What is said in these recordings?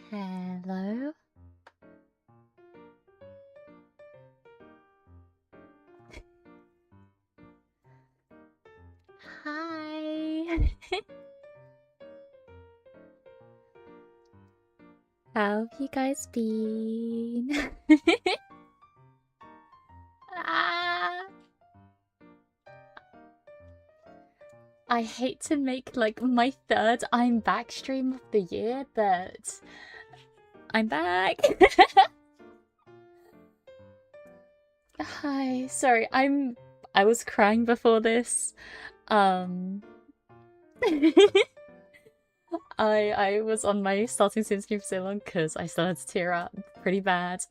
Hello? Hi! How have you guys been? Ah, I hate to make like my third I'm back stream of the year, but I'm back. Hi, sorry, I was crying before this. I was on my starting stream for so long because I started to tear up pretty bad.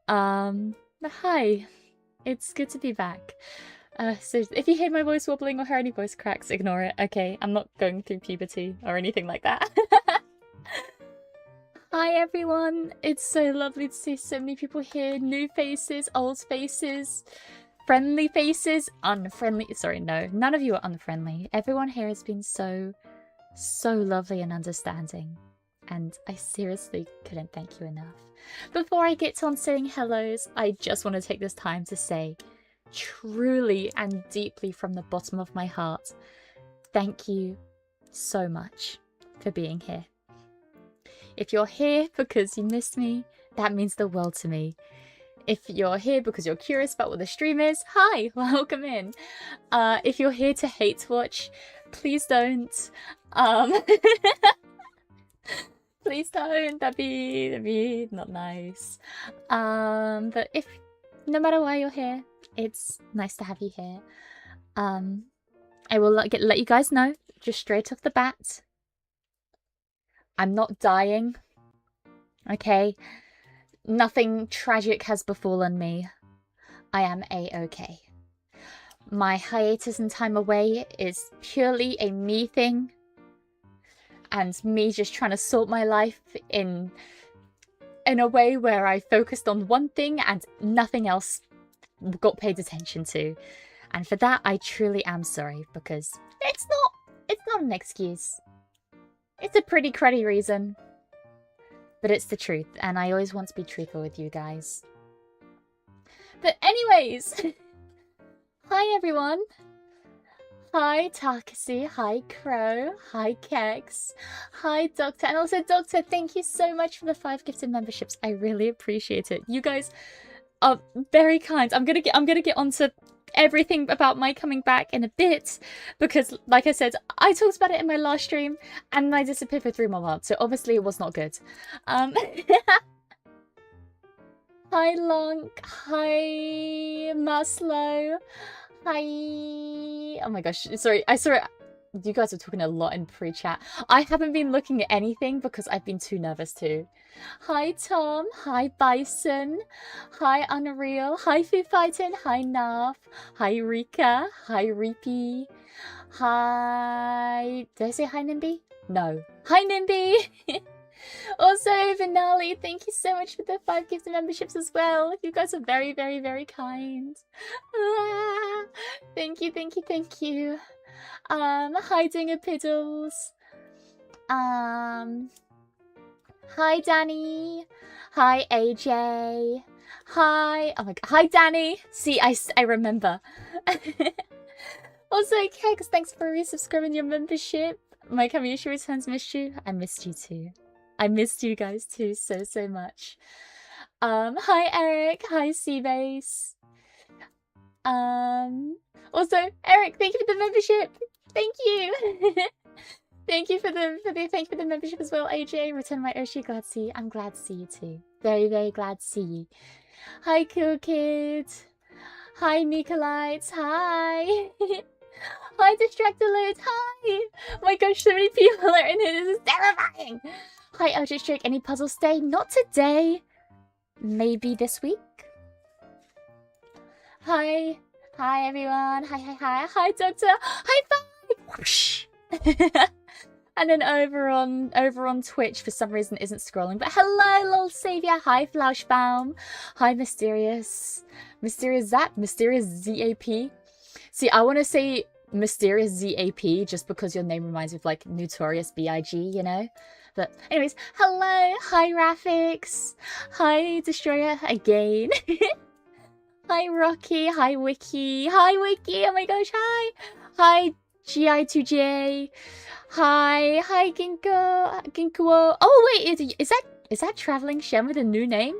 Hi. It's good to be back. So if you hear my voice wobbling or hear any voice cracks, ignore it, okay? I'm not going through puberty or anything like that. Hi everyone! It's so lovely to see so many people here. New faces, old faces, friendly faces, unfriendly. Sorry, no, none of you are unfriendly. Everyone here has been so lovely and understanding. And I seriously couldn't thank you enough. Before I get on saying hellos, I just want to take this time to say, truly and deeply from the bottom of my heart, thank you so much for being here. If you're here because you missed me, that means the world to me. If you're here because you're curious about what the stream is, hi, welcome in. If you're here to hate watch, please don't. Please don't. That'd be not nice. But if no matter why you're here, it's nice to have you here. I will let you guys know just straight off the bat. I'm not dying. Okay, nothing tragic has befallen me. I am a-okay. My hiatus and time away is purely a me thing. And me just trying to sort my life in a way where I focused on one thing and nothing else got paid attention to. And for that, I truly am sorry, because it's not an excuse. It's a pretty cruddy reason. But it's the truth, and I always want to be truthful with you guys. But anyways, hi everyone. Hi Takasi, hi Crow, hi Kex, hi Doctor, and also Doctor, thank you so much for the 5 gifted memberships. I really appreciate it. You guys are very kind. I'm gonna get onto everything about my coming back in a bit, because like I said, I talked about it in my last stream and I disappeared for 3 more months, so obviously it was not good. Hi Lonk, hi Maslow. Hi. Oh my gosh. Sorry. I saw it. You guys were talking a lot in pre-chat. I haven't been looking at anything because I've been too nervous to. Hi Tom. Hi Bison. Hi Unreal. Hi Foo Fightin. Hi Nav. Hi Rika. Hi Reapy. Hi. Did I say hi Nimby? No. Hi Nimby. Also, Vinali, thank you so much for the 5 gifted memberships as well. You guys are very, very, very kind. Ah, thank you, thank you, thank you. Hi Dingapiddles. Hi Danny. Hi AJ. Hi. Oh my god. Hi Danny. See, I remember. Also, Kegs, thanks for resubscribing your membership. My Kamiushi returns missed you. I missed you too. I missed you guys too so much. Hi Eric, hi Seabase. Also Eric, thank you for the membership. Thank you. Thank you for the membership as well, AJ. Return my Oshi, glad to see you. I'm glad to see you too. Very, very glad to see you. Hi Cool Kid. Hi Nicolites. Hi. Hi Distractaloot. Hi. Oh my gosh, so many people are in here. This is terrifying. Hi, Eldritch Drake. Any puzzles today? Not today. Maybe this week. Hi. Hi, everyone. Hi. Hi, Doctor. High five. Whoosh. And then over on Twitch, for some reason, isn't scrolling. But hello, Lol Savior. Hi, Flauschbaum. Hi, Mysterious. Mysterious Zap. Mysterious ZAP. See, I want to say mysterious ZAP just because your name reminds me of like Notorious B.I.G., you know? But anyways, hello, hi Rafix, hi Destroyer again. Hi Rocky, hi Wiki, oh my gosh, hi GI2J, hi Ginkgo. Oh wait, is that Traveling Shem with a new name?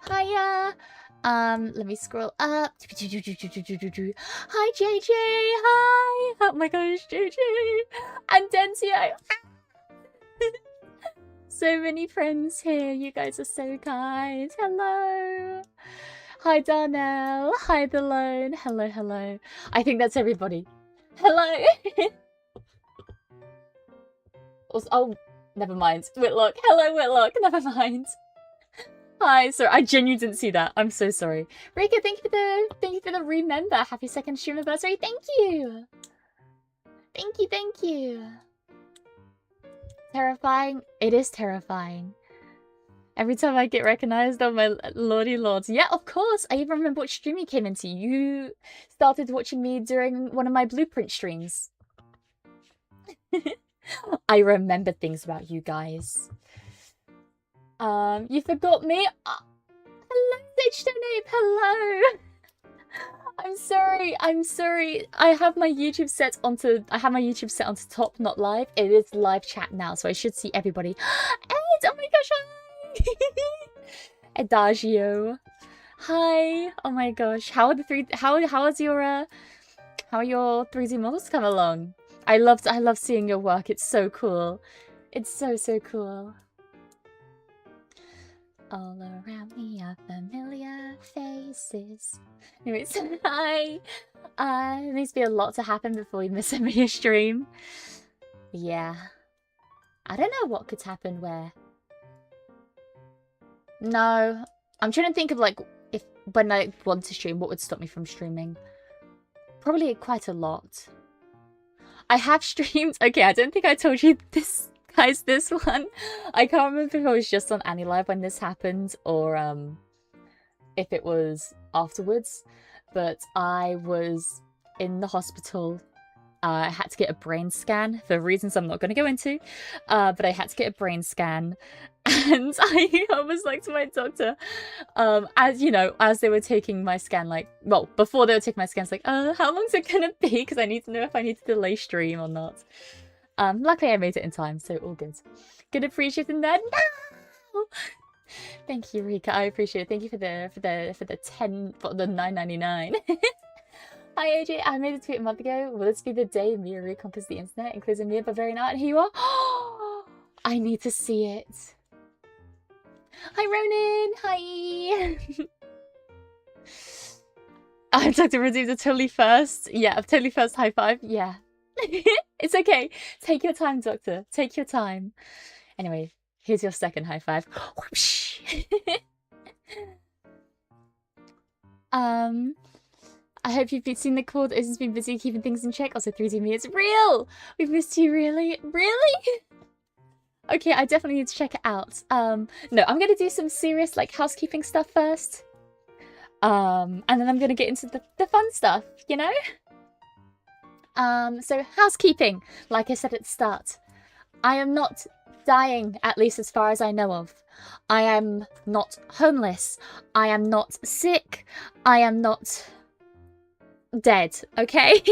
Hiya. Let me scroll up. Hi JJ, hi. Oh my gosh, JJ and Denzio. So many friends here. You guys are so kind. Hello. Hi Darnell. Hi The Lone. Hello, hello. I think that's everybody. Hello. Oh, never mind. Whitlock. Hello, Whitlock. Never mind. Hi. Sorry, I genuinely didn't see that. I'm so sorry. Rika, thank you for the remember. Happy second stream anniversary. Thank you. Thank you. Terrifying. It is terrifying. Every time I get recognized, oh my lordy lords. Yeah, of course. I even remember what stream you came into. You started watching me during one of my Blueprint streams. I remember things about you guys. You forgot me? Hello, Ape. Hello. I'm sorry. I have my YouTube set onto top, not live. It is live chat now, so I should see everybody. Ed, oh my gosh, hi. Adagio. Hi. Oh my gosh. How are your 3D models come along? I love seeing your work. It's so cool. It's so cool. All around me are familiar faces. Anyways, hi. There needs to be a lot to happen before we miss a Mia stream. Yeah. I don't know what could happen where. No. I'm trying to think of like when I want to stream, what would stop me from streaming? Probably quite a lot. I have streamed. Okay, I don't think I told you this. Guys, this one, I can't remember if I was just on Annie Live when this happened or if it was afterwards, but I was in the hospital. I had to get a brain scan for reasons I'm not going to go into, but I had to get a brain scan, and I was like to my doctor, as they were taking my scan, before they were taking my scan, it's like, how long is it going to be? Because I need to know if I need to delay stream or not. Luckily I made it in time, so all good. Good appreciating that. No! Thank you, Rika. I appreciate it. Thank you for the $9.99. Hi AJ, I made a tweet a month ago. Will this be the day Mia reconquers the internet, including Mia Bavarian art? And here you are. I need to see it. Hi Ronan. Hi. I'm Dr. Redeemed of Totally First. Yeah, of Totally First high five. Yeah. It's okay. Take your time, Doctor. Take your time. Anyway, here's your second high five. I hope you've seen the call. Izzy's been busy keeping things in check. Also, 3D me, it's real. We've missed you, really. Okay, I definitely need to check it out. No, I'm gonna do some serious housekeeping stuff first. And then I'm gonna get into the fun stuff, you know? So housekeeping, like I said at the start, I am not dying, at least as far as I know of. I am not homeless. I am not sick. I am not dead, okay?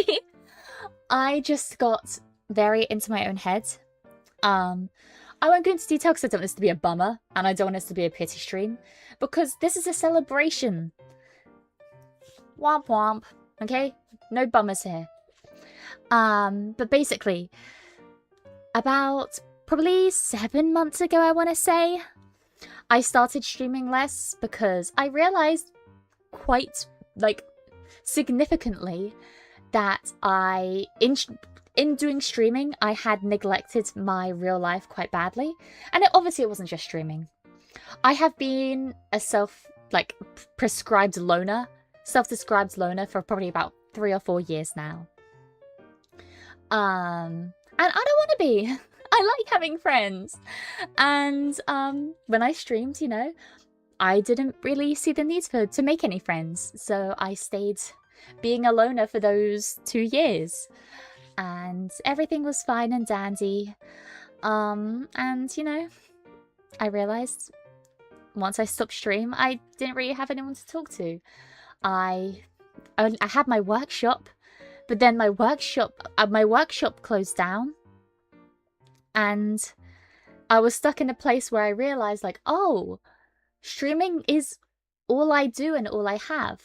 I just got very into my own head. I won't go into detail because I don't want this to be a bummer and I don't want this to be a pity stream because this is a celebration. Womp womp, okay? No bummers here. But basically, about probably 7 months ago, I want to say, I started streaming less because I realized quite, significantly that in doing streaming, I had neglected my real life quite badly. And obviously it wasn't just streaming. I have been a self-described loner for probably about 3 or 4 years now. And I don't want to be. I like having friends. And when I streamed, I didn't really see the need to make any friends. So I stayed being a loner for those 2 years. And everything was fine and dandy. And, you know, I realized once I stopped stream, I didn't really have anyone to talk to. I had my workshop, but then my workshop closed down. And I was stuck in a place where I realized, like, oh, streaming is all I do and all I have.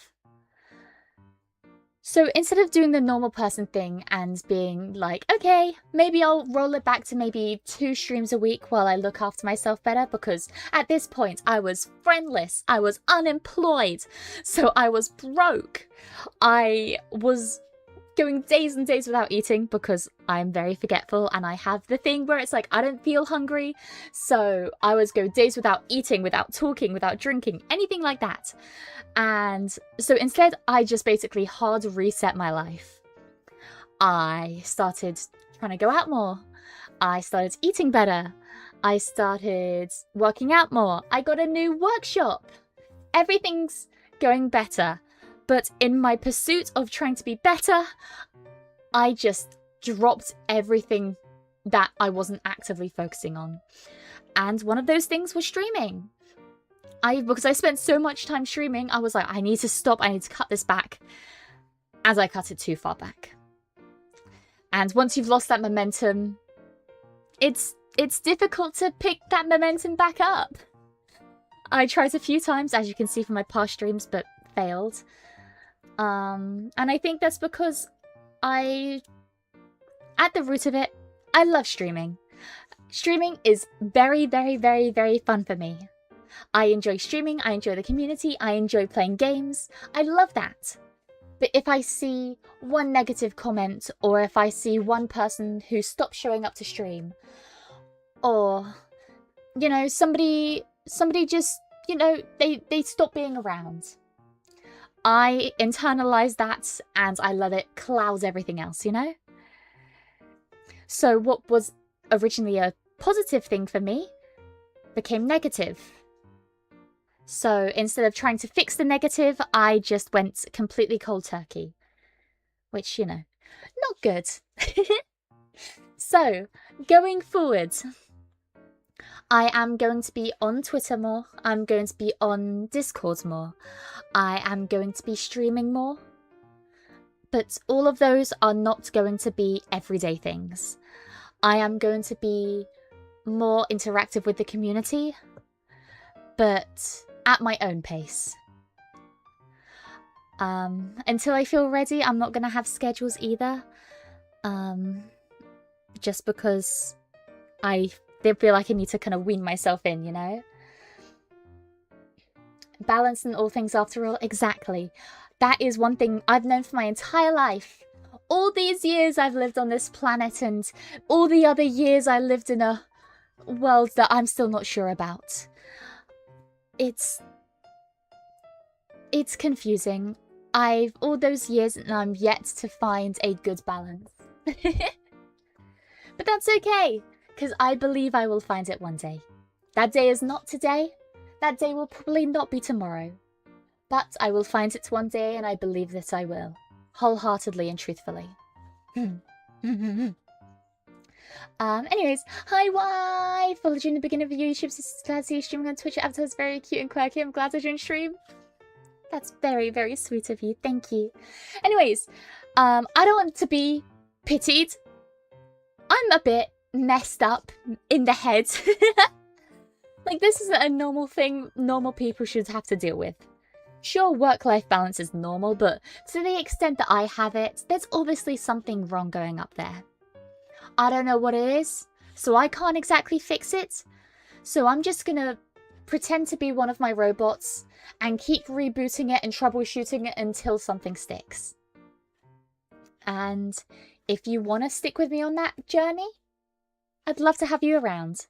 So instead of doing the normal person thing and being like, okay, maybe I'll roll it back to maybe 2 streams a week while I look after myself better, because at this point I was friendless, I was unemployed, so I was broke. I was going days and days without eating because I'm very forgetful and I have the thing where it's like I don't feel hungry, so I was go days without eating, without talking, without drinking, anything like that. And so instead I just basically hard reset my life. I started trying to go out more, I started eating better, I started working out more, I got a new workshop, everything's going better. But in my pursuit of trying to be better, I just dropped everything that I wasn't actively focusing on. And one of those things was streaming. Because I spent so much time streaming, I was like, I need to stop, I need to cut this back. As I cut it too far back. And once you've lost that momentum, it's difficult to pick that momentum back up. I tried a few times, as you can see from my past streams, but failed. And I think that's because at the root of it, I love streaming. Streaming is very, very, very, very fun for me. I enjoy streaming, I enjoy the community, I enjoy playing games. I love that. But if I see one negative comment, or if I see one person who stops showing up to stream, or, you know, somebody just, you know, they stop being around, I internalize that and I let it cloud everything else, you know? So what was originally a positive thing for me became negative. So instead of trying to fix the negative, I just went completely cold turkey. Which, you know, not good. So, going forward, I am going to be on Twitter more, I'm going to be on Discord more, I am going to be streaming more. But all of those are not going to be everyday things. I am going to be more interactive with the community, but at my own pace. Until I feel ready, I'm not going to have schedules either. Just because I feel like I need to kind of wean myself in, you know? Balance in all things after all, exactly. That is one thing I've known for my entire life. All these years I've lived on this planet, and all the other years I lived in a world that I'm still not sure about. It's confusing. All those years and I'm yet to find a good balance. But that's okay, because I believe I will find it one day. That day is not today. That day will probably not be tomorrow. But I will find it one day, and I believe that I will. Wholeheartedly and truthfully. Anyways, hi Y! Followed you in the beginning of your YouTube, so glad to see you streaming on Twitch. Your avatar is very cute and quirky. I'm glad to join stream. That's very, very sweet of you. Thank you. Anyways, I don't want to be pitied. I'm a bit messed up in the head. Like, this isn't a normal thing normal people should have to deal with. Sure, work-life balance is normal, but to the extent that I have it, there's obviously something wrong going up there. I don't know what it is, so I can't exactly fix it. So I'm just gonna pretend to be one of my robots and keep rebooting it and troubleshooting it until something sticks. And if you want to stick with me on that journey, I'd love to have you around.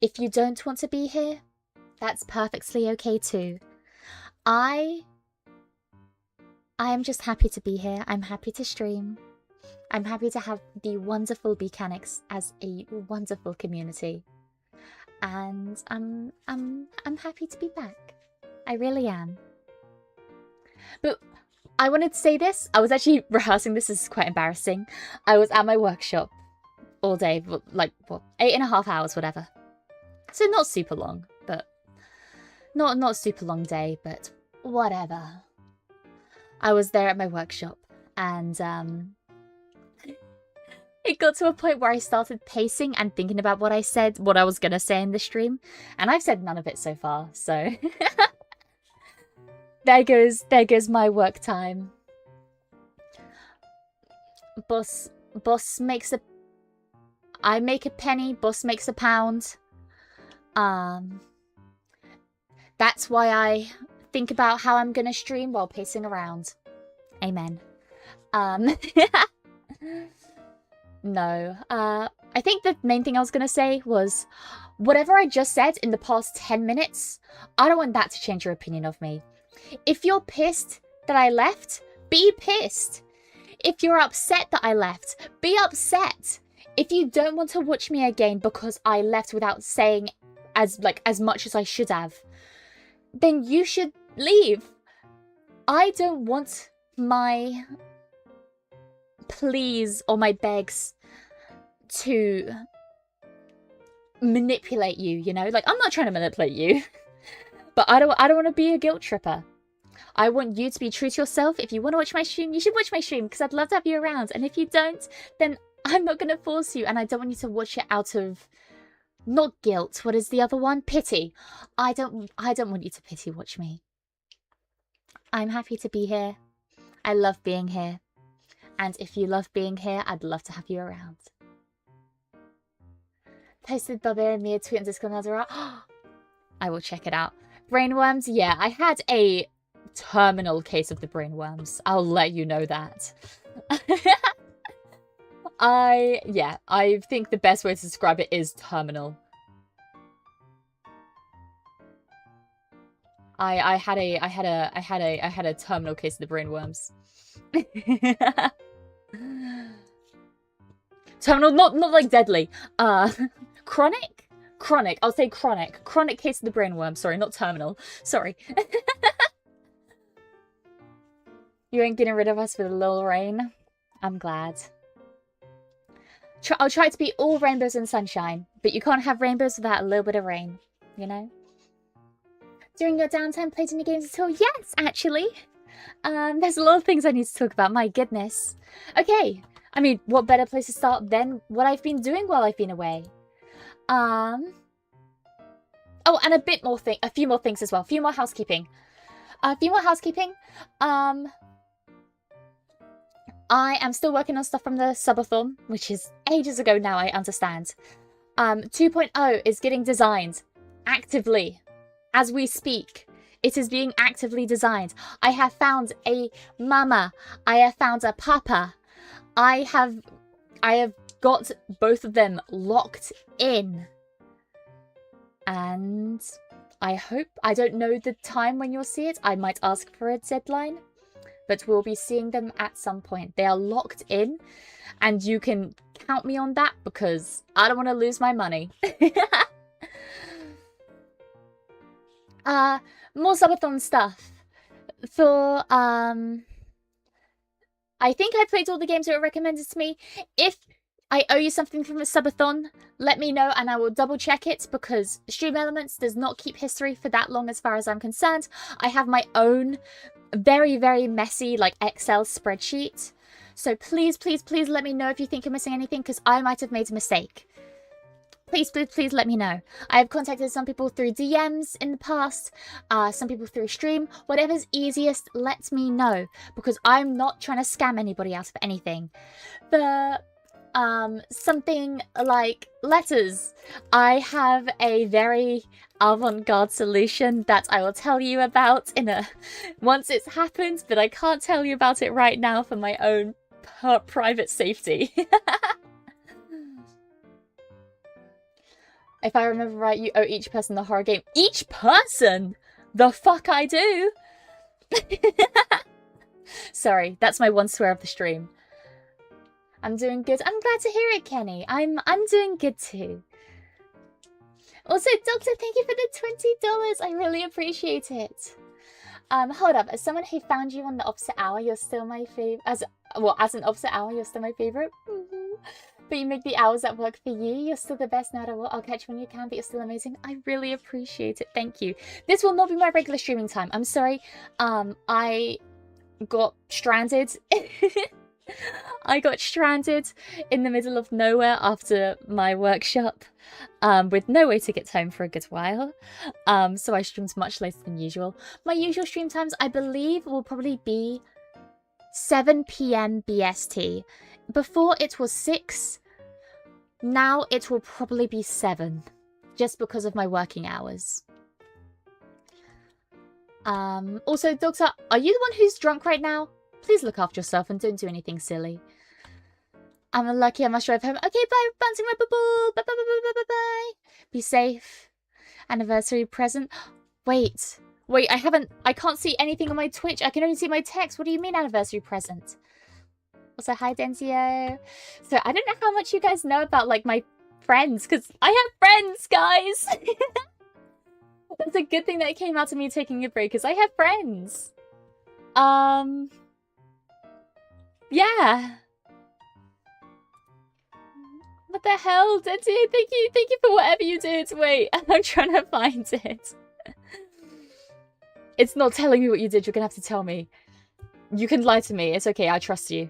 If you don't want to be here, that's perfectly okay too. I am just happy to be here. I'm happy to stream. I'm happy to have the wonderful Mechanics as a wonderful community. And I'm happy to be back. I really am. But I wanted to say this. I was actually rehearsing this. This is quite embarrassing. I was at my workshop all day, like, what, 8.5 hours, whatever. So not super long, but not super long day, but whatever. I was there at my workshop, and it got to a point where I started pacing and thinking about what I was gonna say in the stream, and I've said none of it so far, so there goes my work time. Boss makes a... I make a penny, boss makes a pound. That's why I think about how I'm gonna stream while pacing around. Amen. No. I think the main thing I was gonna say was, whatever I just said in the past 10 minutes, I don't want that to change your opinion of me. If you're pissed that I left, be pissed. If you're upset that I left, be upset. If you don't want to watch me again because I left without saying as much as I should have, then you should leave. I don't want my pleas or my begs to manipulate you, you know? Like, I'm not trying to manipulate you. But I don't want to be a guilt tripper. I want you to be true to yourself. If you want to watch my stream, you should watch my stream because I'd love to have you around. And if you don't, then I'm not going to force you. And I don't want you to watch it out of, not guilt. What is the other one? Pity. I don't want you to pity watch me. I'm happy to be here. I love being here. And if you love being here, I'd love to have you around. Posted Barbarian Mia tweet on Discord Nazara. I will check it out. Brainworms? Yeah, I had a terminal case of the brainworms. I'll let you know that. I think the best way to describe it is terminal. I had a terminal case of the brainworms. Terminal, not like deadly. Chronic? Chronic. I'll say chronic. Chronic case of the brainworm. Sorry, not terminal. Sorry. You ain't getting rid of us with a little rain. I'm glad. I'll try to be all rainbows and sunshine, but you can't have rainbows without a little bit of rain, you know? During your downtime, played any games at all? Yes, actually. There's a lot of things I need to talk about, my goodness. Okay, I mean, what better place to start than what I've been doing while I've been away? Oh, and a few more things as well. A few more housekeeping. I am still working on stuff from the subathon, which is ages ago now, I understand. 2.0 is getting designed actively as we speak. It is being actively designed. I have found a mama. I have found a papa. I have got both of them locked in. And I hope, I don't know the time when you'll see it. I might ask for a deadline, but we'll be seeing them at some point. They are locked in, and you can count me on that because I don't want to lose my money. More subathon stuff. For, I think I played all the games that were recommended to me. If I owe you something from a subathon, let me know and I will double check it because Stream Elements does not keep history for that long as far as I'm concerned. I have my own very, very messy like Excel spreadsheet. So please, please, please let me know if you think you're missing anything because I might have made a mistake. Please, please, please let me know. I have contacted some people through DMs in the past, some people through stream. Whatever's easiest, let me know because I'm not trying to scam anybody out of anything. The something like letters. I have a very avant-garde solution that I will tell you about once it's happened, but I can't tell you about it right now for my own private safety. If I remember right, you owe each person the horror game. Each person? The fuck I do? Sorry, that's my one swear of the stream. I'm doing good. I'm glad to hear it, Kenny. I'm doing good too. Also, Doctor, thank you for the $20. I really appreciate it. Hold up. As someone who found you on the opposite hour, you're still my favorite. As an opposite hour, you're still my favorite. But you make the hours that work for you. You're still the best no matter what. I'll catch you when you can, but you're still amazing. I really appreciate it. Thank you. This will not be my regular streaming time. I'm sorry. I got stranded. I got stranded in the middle of nowhere after my workshop, with no way to get home for a good while. So I streamed much later than usual. My usual stream times, I believe, will probably be 7 PM BST. Before it was 6. Now it will probably be 7, just because of my working hours. Also, Doctor, are you the one who's drunk right now? Please look after yourself and don't do anything silly. I'm unlucky, I must drive home. Okay, bye, bouncing rubber ball. Bye, bye, bye, bye, bye, bye, bye. Be safe. Anniversary present. Wait, I can't see anything on my Twitch. I can only see my text. What do you mean anniversary present? Also, hi, Denzio. So, I don't know how much you guys know about, like, my friends, because I have friends, guys! That's a good thing that it came out of me taking a break, because I have friends. Yeah. What the hell, Denzio? Thank you for whatever you did. Wait, I'm trying to find it. It's not telling me what you did, you're gonna have to tell me. You can lie to me, it's okay, I trust you.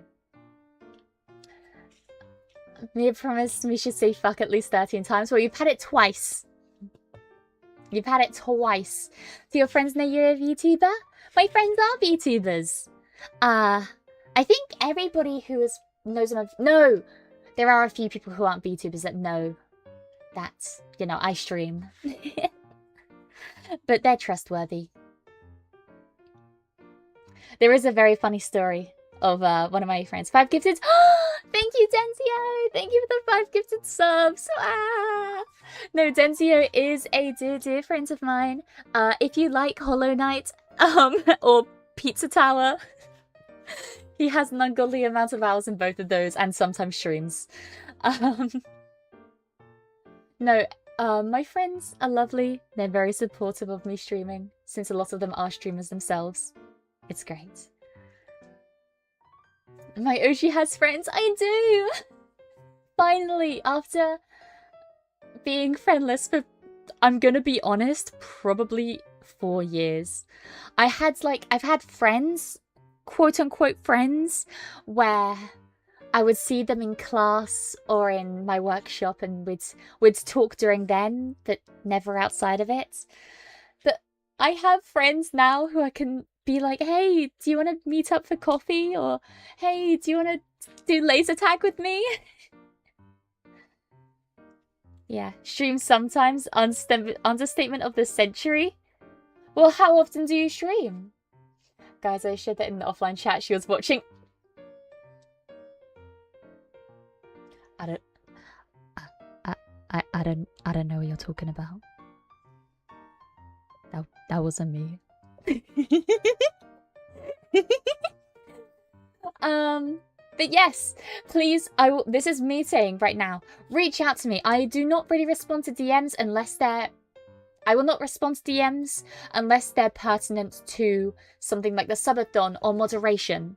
Mia promised we should say fuck at least 13 times. Well, you've had it twice. You've had it twice. Do your friends know you're a VTuber? My friends are VTubers. I think everybody who knows I'm no! There are a few people who aren't VTubers that know that, you know, I stream. But they're trustworthy. There is a very funny story of one of my friends. 5 gifted. Thank you, Denzio. Thank you for the 5 gifted subs. No, Denzio is a dear friend of mine. If you like Hollow Knight, or Pizza Tower, he has an ungodly amount of hours in both of those, and sometimes streams. No, my friends are lovely. They're very supportive of me streaming, since a lot of them are streamers themselves. It's great. My Oshi has friends. I do! Finally, after being friendless for, I'm gonna be honest, probably 4 years. I've had friends, quote-unquote friends, where I would see them in class or in my workshop and we'd talk during then, but never outside of it. But I have friends now who I can be like, hey, do you want to meet up for coffee? Or, hey, do you want to do laser tag with me? Yeah, stream sometimes. Understatement of the century. Well, how often do you stream? Guys, I shared that in the offline chat. She was watching. I don't know what you're talking about. That wasn't me. But yes, please, this is me saying right now, reach out to me. I do not really respond to DMs unless I will not respond to DMs unless they're pertinent to something like the subathon or moderation.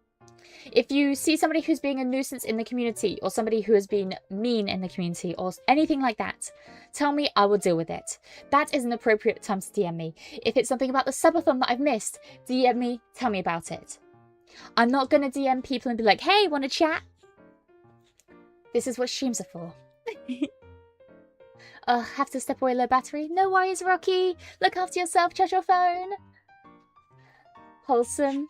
If you see somebody who's being a nuisance in the community, or somebody who has been mean in the community, or anything like that, tell me, I will deal with it. That is an appropriate time to DM me. If it's something about the subathon that I've missed, DM me, tell me about it. I'm not going to DM people and be like, hey, want to chat? This is what streams are for. Have to step away, low battery? No worries, Rocky. Look after yourself, charge your phone. Wholesome.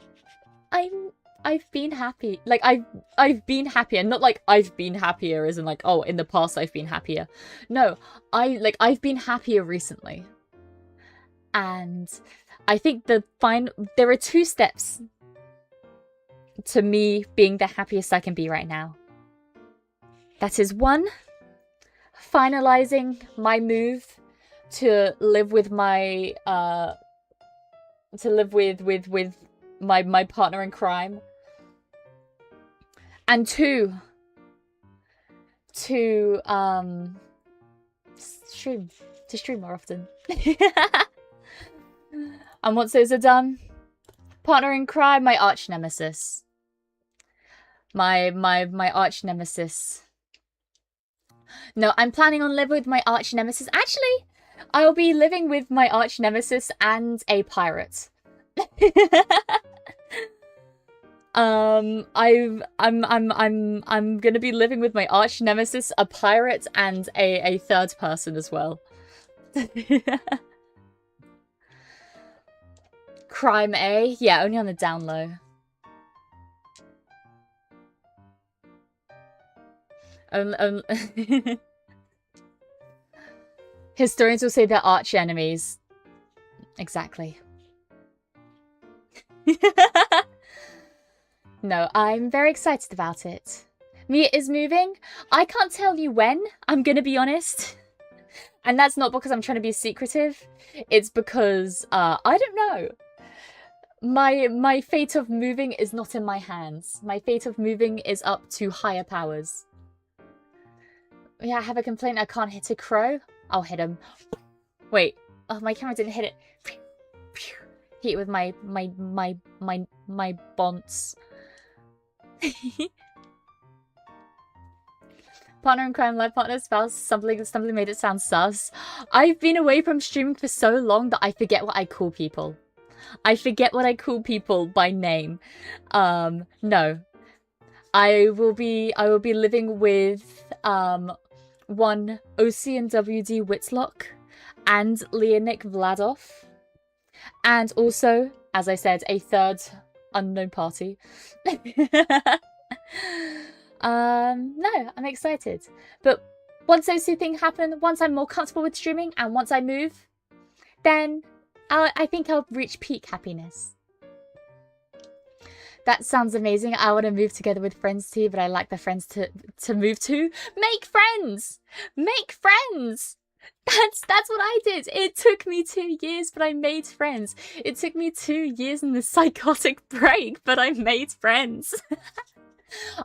I've been happy. Like, I've been happier. Not like I've been happier as in like, oh, in the past I've been happier. No, I've been happier recently. And I think there are 2 steps to me being the happiest I can be right now. That is 1, finalizing my move to live with my my partner in crime. And 2, to stream more often. And once those are done, Partner in crime, my arch nemesis. My arch nemesis. No, I'm planning on living with my arch nemesis. Actually, I'll be living with my arch nemesis and a pirate. I'm gonna be living with my arch nemesis, a pirate, and a third person as well. Crime A? Yeah, only on the down low. Historians will say they're arch enemies. Exactly. No, I'm very excited about it. Mia is moving. I can't tell you when, I'm gonna be honest. And that's not because I'm trying to be secretive. It's because, I don't know. My fate of moving is not in my hands. My fate of moving is up to higher powers. Yeah, I have a complaint. I can't hit a crow. I'll hit him. Wait. Oh, my camera didn't hit it. Hit it with my bonts. Partner in crime, life partner, spouse, something made it sound sus. I've been away from streaming for so long that I forget what I call people. I forget what I call people by name. No. I will be living with one Ocean WD Whitlock and Leonik Vladov. And also, as I said, a third unknown party. No, I'm excited. But once those two things happen, once I'm more comfortable with streaming and once I move, then I think I'll reach peak happiness. That sounds amazing. I want to move together with friends too, but I like the friends to move to. Make friends! Make friends! That's what I did. It took me 2 years, but I made friends. It took me 2 years in the psychotic break, but I made friends.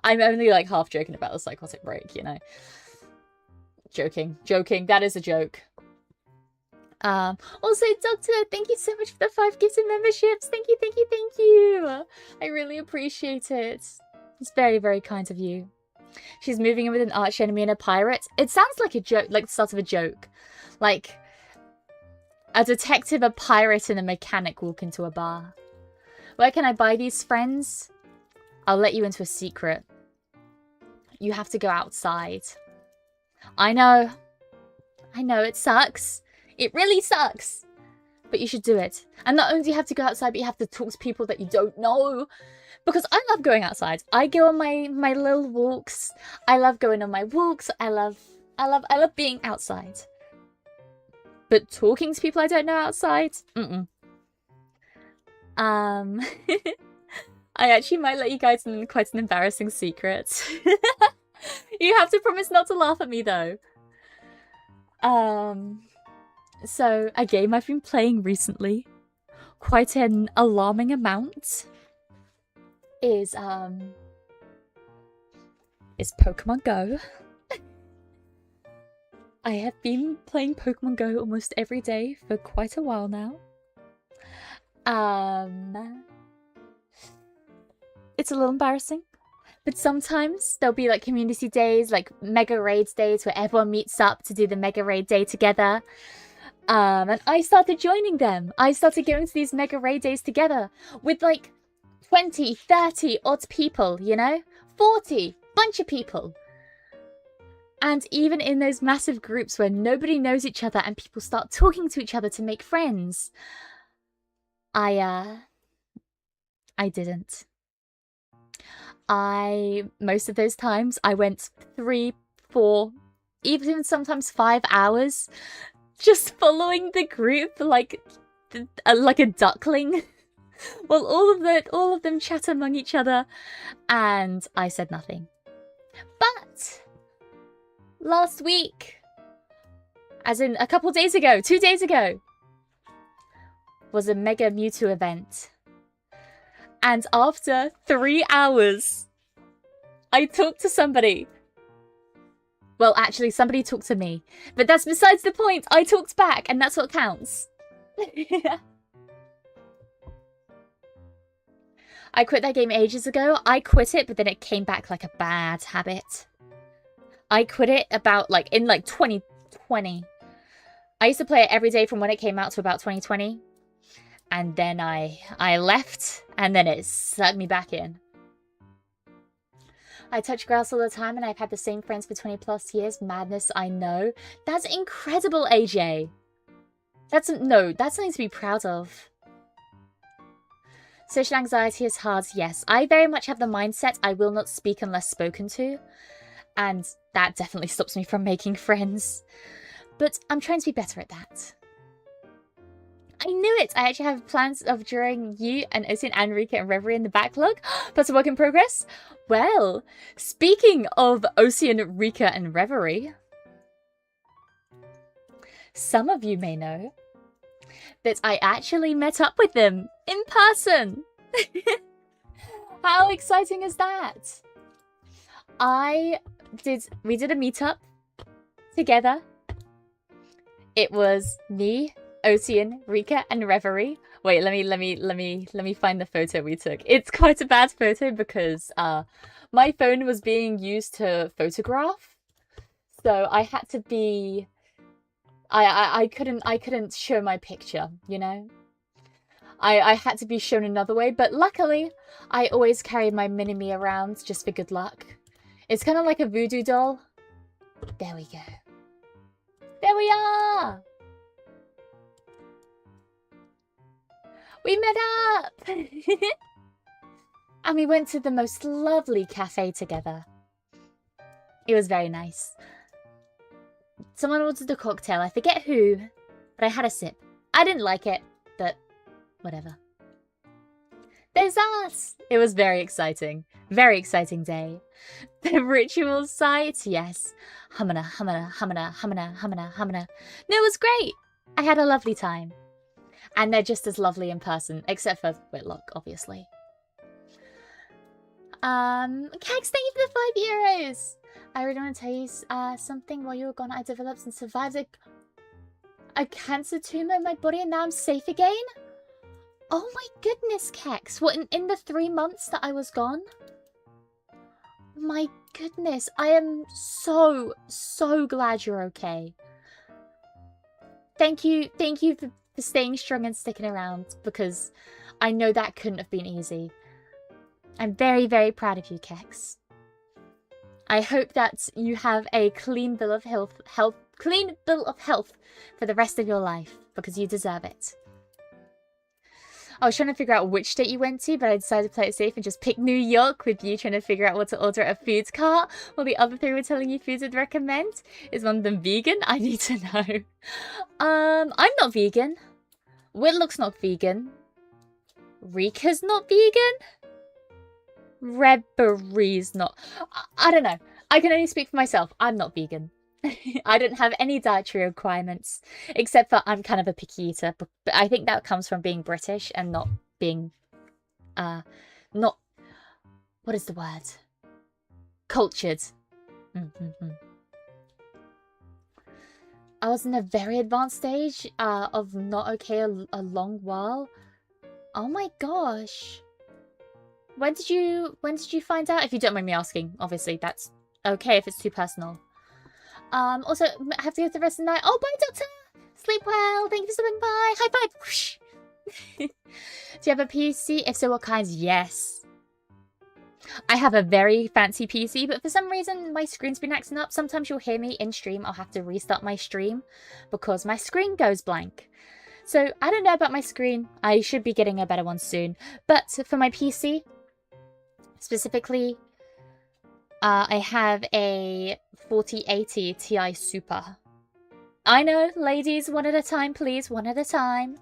I'm only like half joking about the psychotic break, you know. Joking. That is a joke. Also, Doctor, thank you so much for the 5 gifted memberships. Thank you. I really appreciate it. It's very, very kind of you. She's moving in with an arch enemy and a pirate. It sounds like a joke, like the start of a joke. Like a detective, a pirate, and a mechanic walk into a bar. Where can I buy these friends? I'll let you into a secret. You have to go outside. I know, it sucks. It really sucks. But you should do it. And not only do you have to go outside, but you have to talk to people that you don't know. Because I love going outside. I go on my little walks. I love going on my walks. I love being outside. But talking to people I don't know outside? I actually might let you guys in quite an embarrassing secret. You have to promise not to laugh at me though. So a game I've been playing recently, quite an alarming amount, is Pokemon Go. I have been playing Pokemon Go almost every day for quite a while now. It's a little embarrassing, but sometimes there'll be like community days, like mega raids days where everyone meets up to do the mega raid day together. And I started joining them. I started going to these mega raid days together with like 20, 30 odd people, you know? 40, bunch of people. And even in those massive groups where nobody knows each other and people start talking to each other to make friends, I didn't. Most of those times, I went 3, 4, even sometimes 5 hours just following the group like a duckling. Well, all of them chat among each other, and I said nothing. But last week, as in a couple days ago, 2 days ago, was a Mega Mewtwo event. And after 3 hours, I talked to somebody. Well, actually, somebody talked to me. But that's besides the point. I talked back, and that's what counts. I quit that game ages ago. I quit it, but then it came back like a bad habit. I quit it about in 2020. I used to play it every day from when it came out to about 2020. And then I left, and then it sucked me back in. I touch grass all the time, and I've had the same friends for 20 plus years. Madness, I know. That's incredible, AJ. That's something to be proud of. Social anxiety is hard, yes. I very much have the mindset I will not speak unless spoken to. And that definitely stops me from making friends. But I'm trying to be better at that. I knew it! I actually have plans of drawing you and Ocean and Rika and Reverie in the backlog. That's a work in progress. Well, speaking of Ocean, Rika and Reverie, some of you may know that I actually met up with them in person. How exciting is that? We did a meetup together. It was me, Ocean, Rika, and Reverie. Wait, let me find the photo we took. It's quite a bad photo because my phone was being used to photograph, so I had to be. I couldn't show my picture, you know. I had to be shown another way, but luckily I always carry my mini-me around just for good luck. It's kind of like a voodoo doll. There we go. There we are! We met up! And we went to the most lovely cafe together. It was very nice. Someone ordered a cocktail. I forget who, but I had a sip. I didn't like it, but whatever. There's us! It was very exciting. Very exciting day. The ritual site, yes. Humana, humana, humana, humana, humana, humana. No, it was great. I had a lovely time. And they're just as lovely in person, except for Whitlock, obviously. Kex, thank you for the €5. I really want to tell you something. While you were gone, I developed and survived a cancer tumor in my body, and now I'm safe again? Oh my goodness, Kex. What, in the 3 months that I was gone? My goodness, I am so glad you're okay. Thank you for staying strong and sticking around, because I know that couldn't have been easy. I'm very, very proud of you, Kex. I hope that you have a clean bill of health for the rest of your life, because you deserve it. I was trying to figure out which state you went to, but I decided to play it safe and just pick New York, with you trying to figure out what to order at a foods cart, while the other 3 were telling you foods I'd recommend. Is one of them vegan? I need to know. I'm not vegan. Whitlock's not vegan. Rika's not vegan. Reverie's not. I don't know. I can only speak for myself. I'm not vegan. I don't have any dietary requirements, except for I'm kind of a picky eater. But I think that comes from being British and not being, not, what is the word? Cultured. I was in a very advanced stage of not okay a long while. Oh my gosh. When did you find out? If you don't mind me asking, obviously that's okay if it's too personal. Also, I have to go to the rest of the night. Oh, bye, Doctor! Sleep well. Thank you for stopping by. High five! Whoosh. Do you have a PC? If so, what kinds? Yes. I have a very fancy PC, but for some reason, my screen's been acting up. Sometimes you'll hear me in stream. I'll have to restart my stream because my screen goes blank. So, I don't know about my screen. I should be getting a better one soon. But for my PC, specifically, I have a 4080 Ti Super. I know, ladies, one at a time, please. One at a time.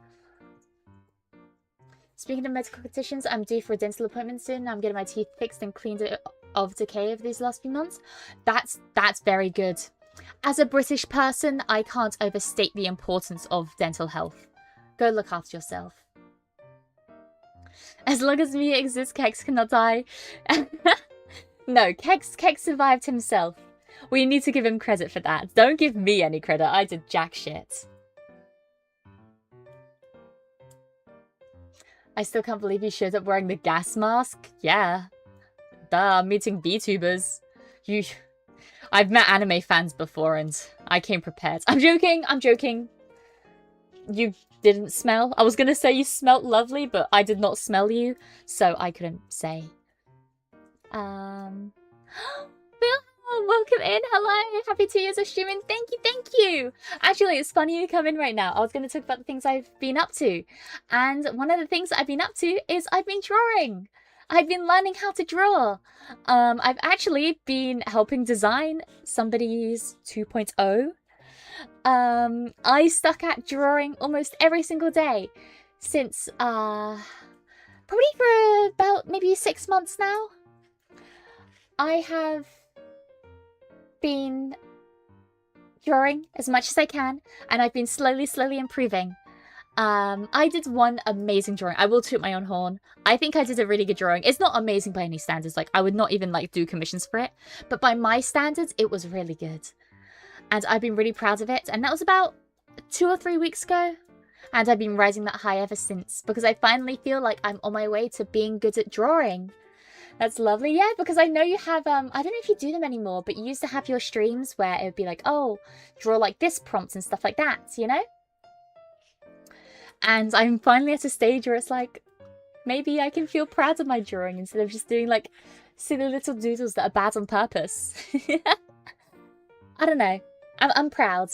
Speaking of medical conditions, I'm due for a dental appointment soon. I'm getting my teeth fixed and cleaned of decay over these last few months. That's very good. As a British person, I can't overstate the importance of dental health. Go look after yourself. As long as me exists, Kex cannot die. No, Kex survived himself. We need to give him credit for that. Don't give me any credit. I did jack shit. I still can't believe you showed up wearing the gas mask. Yeah. Duh, I'm meeting VTubers. I've met anime fans before and I came prepared. I'm joking, I'm joking. You didn't smell. I was gonna say you smelled lovely, but I did not smell you, so I couldn't say. Bill, welcome in. Hello. Happy 2 years of streaming. Thank you, thank you. Actually, it's funny you come in right now. I was going to talk about the things I've been up to. And one of the things I've been up to is I've been drawing. I've been learning how to draw. I've actually been helping design somebody's 2.0. I stuck at drawing almost every single day since, probably for about maybe 6 months now. I have been drawing as much as I can, and I've been slowly improving. I did one amazing drawing. I will toot my own horn. I think I did a really good drawing. It's not amazing by any standards. Like, I would not even, like, do commissions for it. But by my standards, it was really good. And I've been really proud of it. And that was about 2 or 3 weeks ago. And I've been riding that high ever since. Because I finally feel like I'm on my way to being good at drawing. That's lovely. Yeah, because I know you have, I don't know if you do them anymore, but you used to have your streams where it would be like, oh, draw like this prompts and stuff like that, you know? And I'm finally at a stage where it's like, maybe I can feel proud of my drawing instead of just doing like silly little doodles that are bad on purpose. I don't know. I'm proud.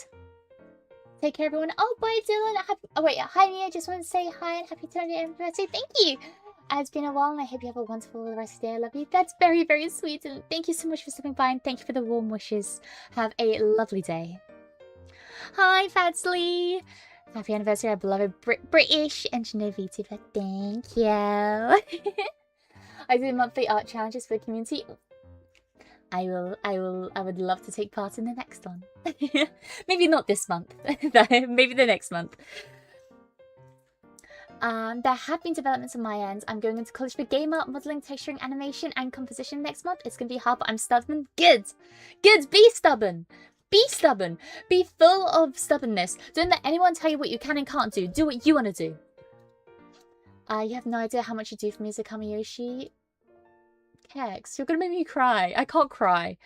Take care, everyone. Oh, bye, Dylan. Oh, wait. Hi, Mia. Just want to say hi and happy 20th anniversary. Thank you. It's been a while and I hope you have a wonderful rest of the day. I love you. That's very, very sweet. And thank you so much for stopping by and thank you for the warm wishes. Have a lovely day. Hi, Fadsley. Happy anniversary, our beloved British engineer VTuber. Thank you. I do monthly art challenges for the community. I would love to take part in the next one. Maybe not this month. Maybe the next month. There have been developments on my end. I'm going into college for game art, modeling, texturing, animation, and composition next month. It's going to be hard, but I'm stubborn. Good. Good. Be stubborn. Be stubborn. Be full of stubbornness. Don't let anyone tell you what you can and can't do. Do what you want to do. You have no idea how much you do for me as a Kamiyoshi. Kex, you're going to make me cry. I can't cry.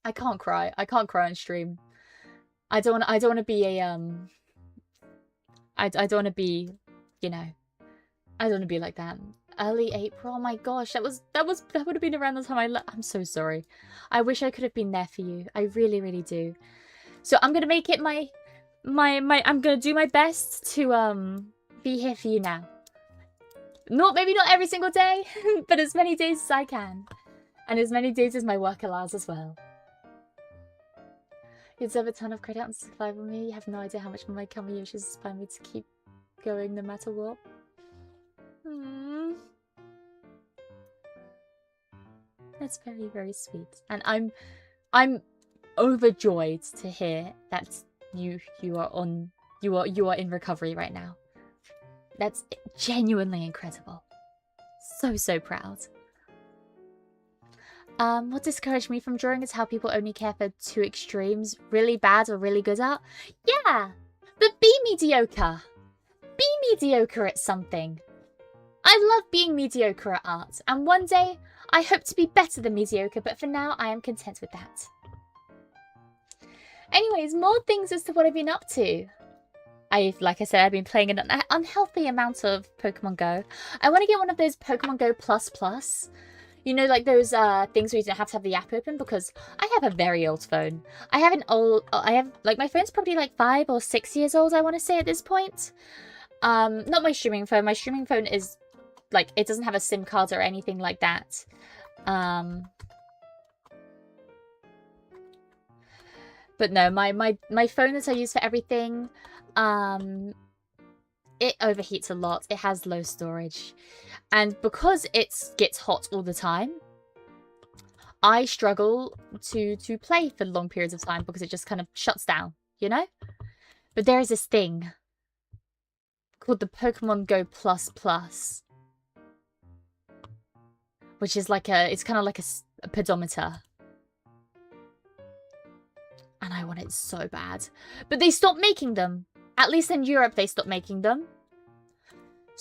I can't cry. I can't cry on stream. I don't want to be a, I don't want to be, you know, I don't want to be like that. Early April, oh my gosh, that would have been around the time I'm so sorry. I wish I could have been there for you. I really, really do. So I'm gonna make it I'm gonna do my best to be here for you now. Maybe not every single day, but as many days as I can. And as many days as my work allows as well. You deserve a ton of credit on survival me. You have no idea how much my Kamiyoshi inspire me to keep going no matter what. That's very, very sweet. And I'm overjoyed to hear that you are in recovery right now. That's genuinely incredible. So proud. What discouraged me from drawing is how people only care for 2 extremes, really bad or really good at. Yeah, but be mediocre. Be mediocre at something. I love being mediocre at art, and one day I hope to be better than mediocre, but for now I am content with that. Anyways, more things as to what I've been up to. Like I said, I've been playing an unhealthy amount of Pokemon Go. I want to get one of those Pokemon Go Plus. You know, like those things where you don't have to have the app open, because I have a very old phone. Like, my phone's probably like 5 or 6 years old, I want to say at this point. Not my streaming phone. My streaming phone is, like, it doesn't have a SIM card or anything like that. But no, my phone that I use for everything, it overheats a lot. It has low storage. And because it gets hot all the time, I struggle to play for long periods of time because it just kind of shuts down, you know? But there is this thing called the Pokemon Go Plus, which is like it's kind of like a pedometer. And I want it so bad. But they stopped making them. At least in Europe, they stopped making them.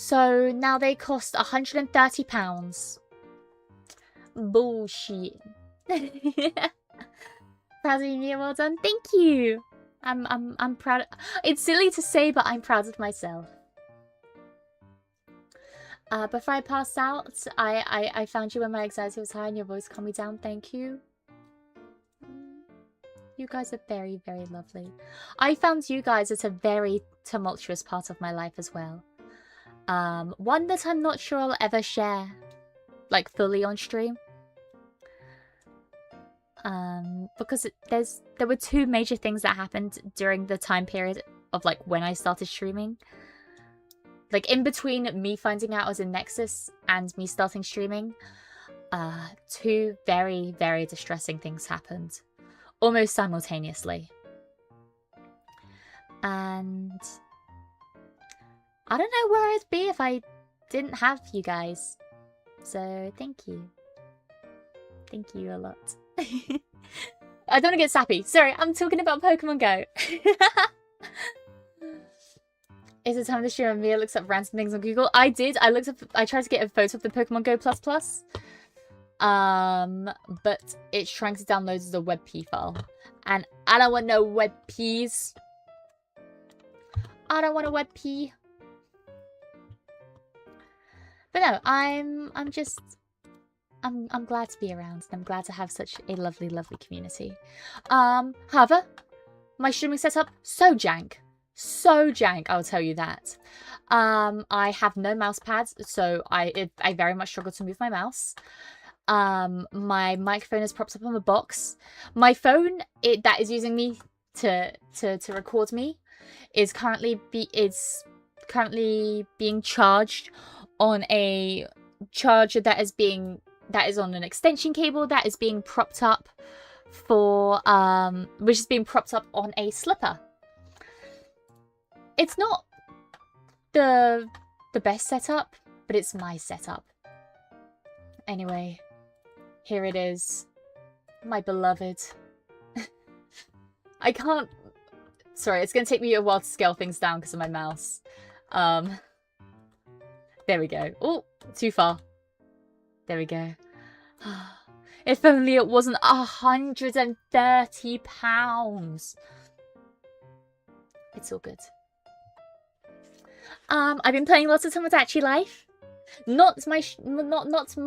So now they cost £130. Bullshit. Proud of you, Mia. Well done. Thank you. I'm proud. It's silly to say, but I'm proud of myself. Before I passed out, I found you when my anxiety was high and your voice calmed me down. Thank you. You guys are very, very lovely. I found you guys at a very tumultuous part of my life as well. One that I'm not sure I'll ever share, like, fully on stream. Because there were two major things that happened during the time period of, like, when I started streaming. Like, in between me finding out I was in Nexus and me starting streaming, two very, very distressing things happened. Almost simultaneously. And I don't know where I'd be if I didn't have you guys. So, thank you. Thank you a lot. I don't want to get sappy. Sorry, I'm talking about Pokemon Go. Is it time of the stream when Mia looks up random things on Google? I did. I tried to get a photo of the Pokemon Go++. But it's trying to download as a WebP file. And I don't want no WebPs. I don't want a WebP. But no, I'm glad to be around. And I'm glad to have such a lovely, lovely community. However, my streaming setup, so jank. So jank, I'll tell you that. I have no mouse pads, so I very much struggle to move my mouse. My microphone is propped up on the box. My phone that is using me to record me is currently being charged on a charger that is on an extension cable that is being propped up which is being propped up on a slipper. It's not the best setup, but it's my setup. Anyway, here it is. My beloved. I can't... Sorry, it's going to take me a while to scale things down because of my mouse. There we go. Oh, too far. There we go. If only it wasn't £130. It's all good. I've been playing lots of Tomodachi Life. Not my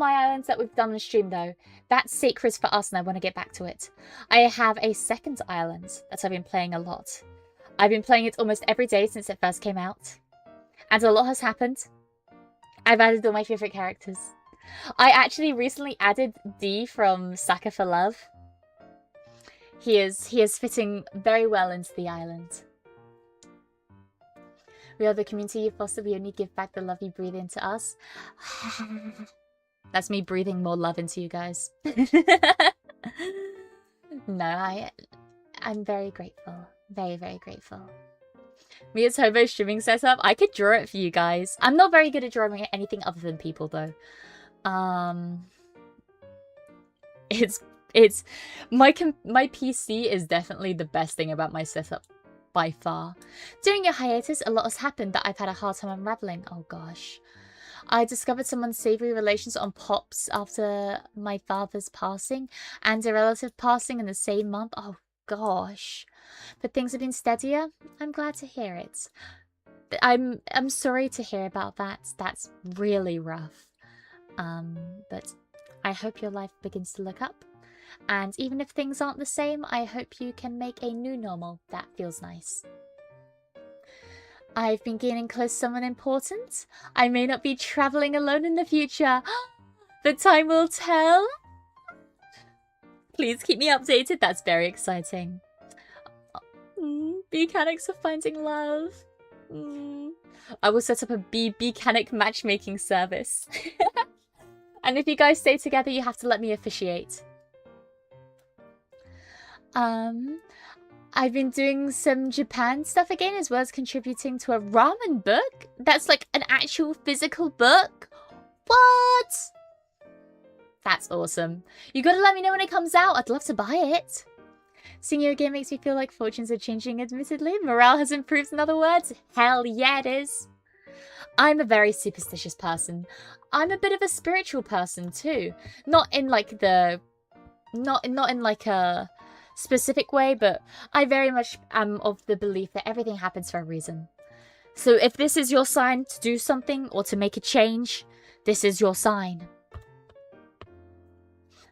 islands that we've done on stream though. That's sacred for us and I want to get back to it. I have a second island that I've been playing a lot. I've been playing it almost every day since it first came out. And a lot has happened. I've added all my favourite characters. I actually recently added D from Saka for Love. He is fitting very well into the island. We are the community you foster. We only give back the love you breathe into us. That's me breathing more love into you guys. No, I'm very grateful. Very, very grateful. Mia's hobo streaming setup. I could draw it for you guys. I'm not very good at drawing anything other than people though. It's my PC is definitely the best thing about my setup. By far. During your hiatus, a lot has happened that I've had a hard time unraveling. Oh gosh. I discovered some unsavory relations on Pops after my father's passing and a relative passing in the same month. Oh gosh. But things have been steadier. I'm glad to hear it. I'm sorry to hear about that. That's really rough. But I hope your life begins to look up. And even if things aren't the same, I hope you can make a new normal that feels nice. I've been getting close to someone important. I may not be traveling alone in the future, but time will tell. Please keep me updated. That's very exciting. Mechanics of finding love. I will set up a mechanic matchmaking service. And if you guys stay together, you have to let me officiate. I've been doing some Japan stuff again, as well as contributing to a ramen book. That's like an actual physical book. What? That's awesome. You gotta let me know when it comes out. I'd love to buy it. Seeing you again makes me feel like fortunes are changing, admittedly. Morale has improved, in other words. Hell yeah, it is. I'm a very superstitious person. I'm a bit of a spiritual person too. Not in like the... Not in like a specific way, but I very much am of the belief that everything happens for a reason. So if this is your sign to do something or to make a change, this is your sign.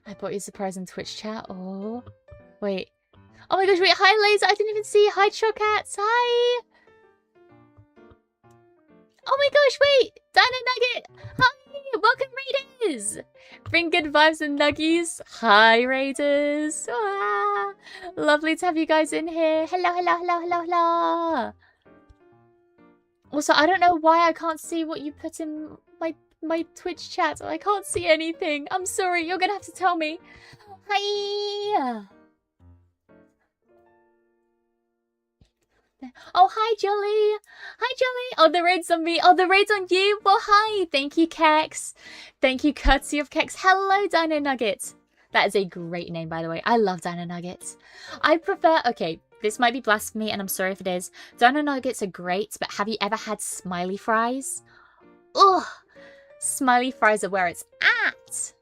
I bought you a surprise in Twitch chat. Oh, wait. Oh my gosh, wait. Hi, Laser. I didn't even see. Hi, Chocats. Hi. Oh my gosh, wait. Dino Nugget. Hi. Welcome, Raiders. Bring good vibes and nuggies. Hi, Raiders. Ah, lovely to have you guys in here. Hello, hello, hello, hello, hello. Also, I don't know why I can't see what you put in my Twitch chat. I can't see anything. I'm sorry. You're gonna have to tell me. Hi. Oh, hi, Jolly. Hi, Jolly. Oh, the raid's on me. Oh, the raid's on you. Well, hi. Thank you, Kex. Thank you, courtesy of Kex. Hello, Dino Nuggets. That is a great name, by the way. I love Dino Nuggets. I prefer... Okay, this might be blasphemy, and I'm sorry if it is. Dino Nuggets are great, but have you ever had smiley fries? Ugh. Smiley fries are where it's at.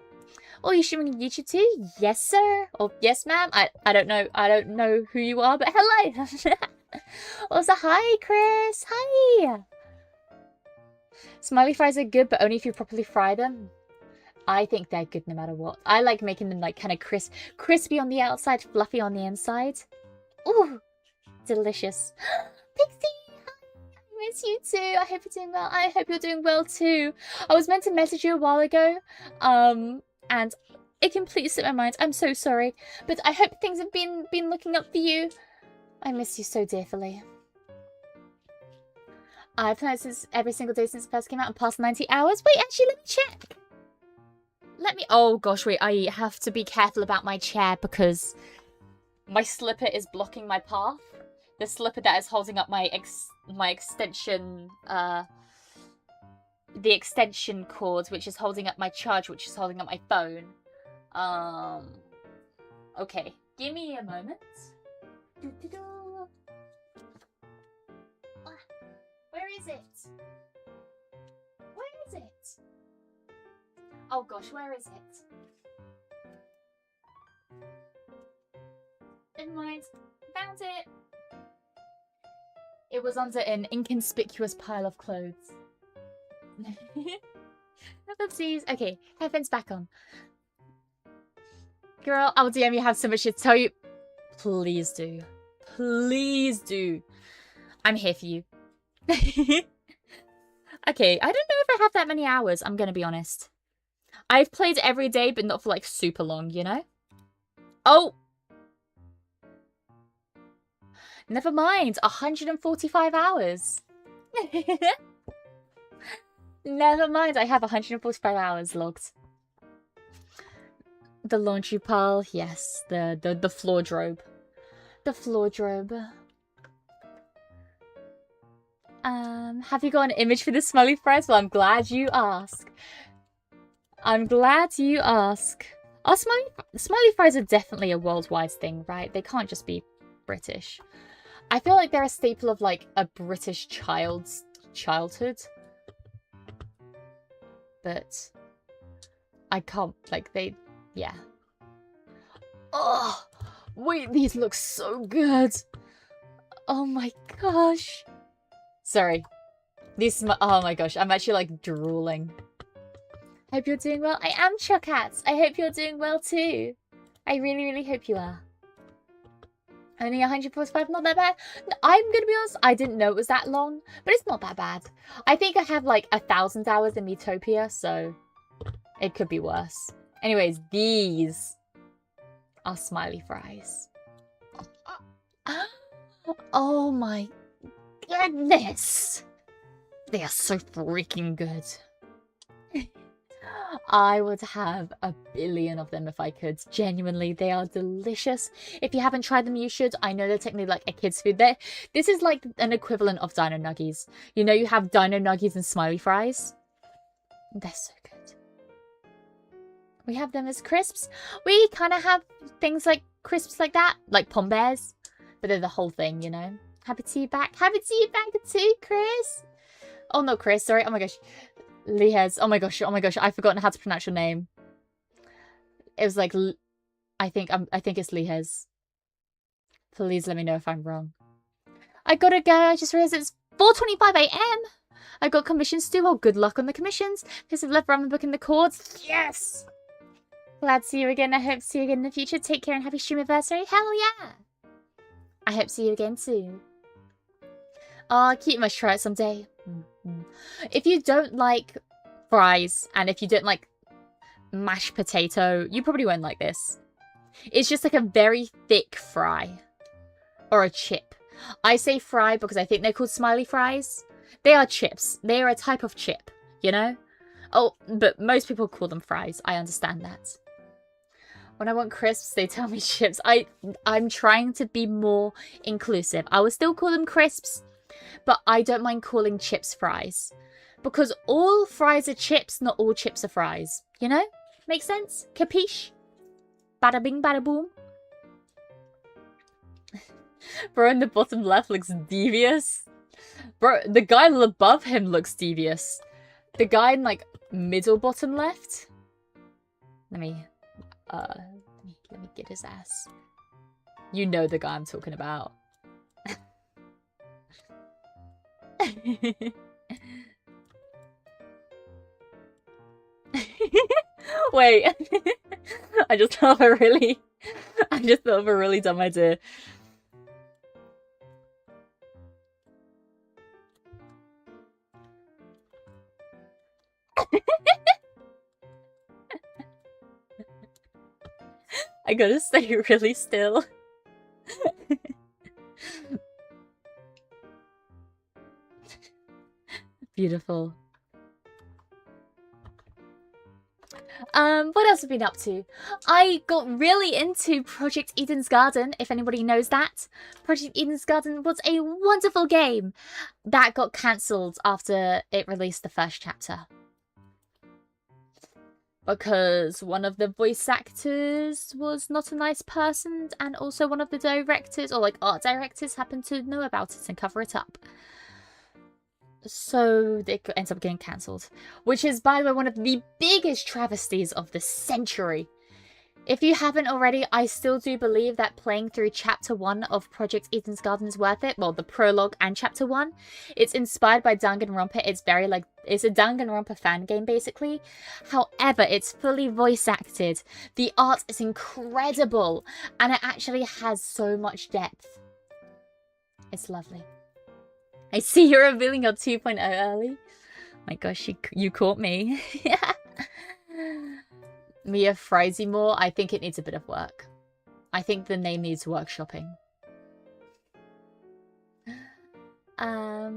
Oh, you're streaming on YouTube too? Yes, sir. Or yes, ma'am. I don't know. I don't know who you are, but hello. Also, hi, Chris. Hi. Smiley fries are good, but only if you properly fry them. I think they're good no matter what. I like making them like kind of crispy on the outside, fluffy on the inside. Ooh, delicious. Pixie, hi. I miss you too. I hope you're doing well. I hope you're doing well too. I was meant to message you a while ago, and it completely slipped my mind. I'm so sorry, but I hope things have been looking up for you. I miss you so dearly. I've played this every single day since it first came out and past 90 hours. Wait, actually, let me check. Let me... Oh, gosh, wait. I have to be careful about my chair because my slipper is blocking my path. The slipper that is holding up my extension... the extension cord, which is holding up my charge, which is holding up my phone. Okay. Give me a moment. Where is it? Where is it? Oh gosh, where is it? Never mind. Found it. It was under an inconspicuous pile of clothes. Oopsies. Okay, headphones back on. Girl, I'll DM you. Have so much to tell you. Please do. Please do. I'm here for you. Okay, I don't know if I have that many hours, I'm gonna be honest. I've played every day, but not for like super long, you know? Oh! Never mind, 145 hours. Never mind, I have 145 hours logged. The laundry pile, yes. The floor drobe. The floor drobe. Have you got an image for the smiley fries? Well, I'm glad you asked. I'm glad you ask. Our smiley fries are definitely a worldwide thing, right? They can't just be British. I feel like they're a staple of like a British child's childhood. But I can't, like, yeah. Oh, wait, these look so good. Oh my gosh. Sorry. Oh my gosh, I'm actually like drooling. Hope you're doing well. I am Chuckats. I hope you're doing well too. I really, really hope you are. Only 145, not that bad. I'm gonna be honest, I didn't know it was that long, but it's not that bad. I think I have like 1,000 hours in Metopia, so it could be worse. Anyways, these are smiley fries. Oh my goodness. They are so freaking good. I would have a billion of them if I could. Genuinely, they are delicious. If you haven't tried them, you should. I know they're technically like a kid's food. This is like an equivalent of Dino Nuggies. You know, you have Dino Nuggies and smiley fries. They're so good. We have them as crisps. We kind of have things like crisps like that, like Pom Bears, but they're the whole thing, you know. Happy to see you back. Happy to see you back too, Chris. Oh no, Chris, sorry. Oh my gosh. Lihez. Oh my gosh, I've forgotten how to pronounce your name. It was like I think it's Lihez. Please let me know if I'm wrong. I gotta go, I just realized it's 4:25 AM. I got commissions too. Oh, good luck on the commissions. Because I've left Ramen book in the chords. Yes! Glad to see you again. I hope to see you again in the future. Take care and happy stream anniversary. Hell yeah! I hope to see you again too. Oh, keep must try it someday. If you don't like fries and if you don't like mashed potato, you probably won't like this. It's just like a very thick fry. Or a chip. I say fry because I think they're called smiley fries. They are chips. They are a type of chip, you know? Oh, but most people call them fries. I understand that. When I want crisps, they tell me chips. I'm trying to be more inclusive. I will still call them crisps, but I don't mind calling chips fries. Because all fries are chips, not all chips are fries. You know? Make sense? Capiche? Bada bing, bada boom. Bro in the bottom left looks devious. Bro, the guy above him looks devious. The guy in, like, middle bottom left? Let me get his ass. You know the guy I'm talking about. Wait. I just thought of a really dumb idea. I gotta stay really still. Beautiful. What else have I been up to? I got really into Project Eden's Garden, if anybody knows that. Project Eden's Garden was a wonderful game that got cancelled after it released the first chapter. Because one of the voice actors was not a nice person, and also one of the directors, or like art directors, happened to know about it and cover it up. So it ends up getting cancelled. Which is, by the way, one of the biggest travesties of the century. If you haven't already, I still do believe that playing through Chapter 1 of Project Eden's Garden is worth it. Well, the prologue and Chapter 1. It's inspired by Danganronpa. It's very, like, it's a Danganronpa fan game, basically. However, it's fully voice acted. The art is incredible. And it actually has so much depth. It's lovely. I see you're revealing your 2.0 early. My gosh, you caught me. Mia Frysymore, I think it needs a bit of work. I think the name needs workshopping. I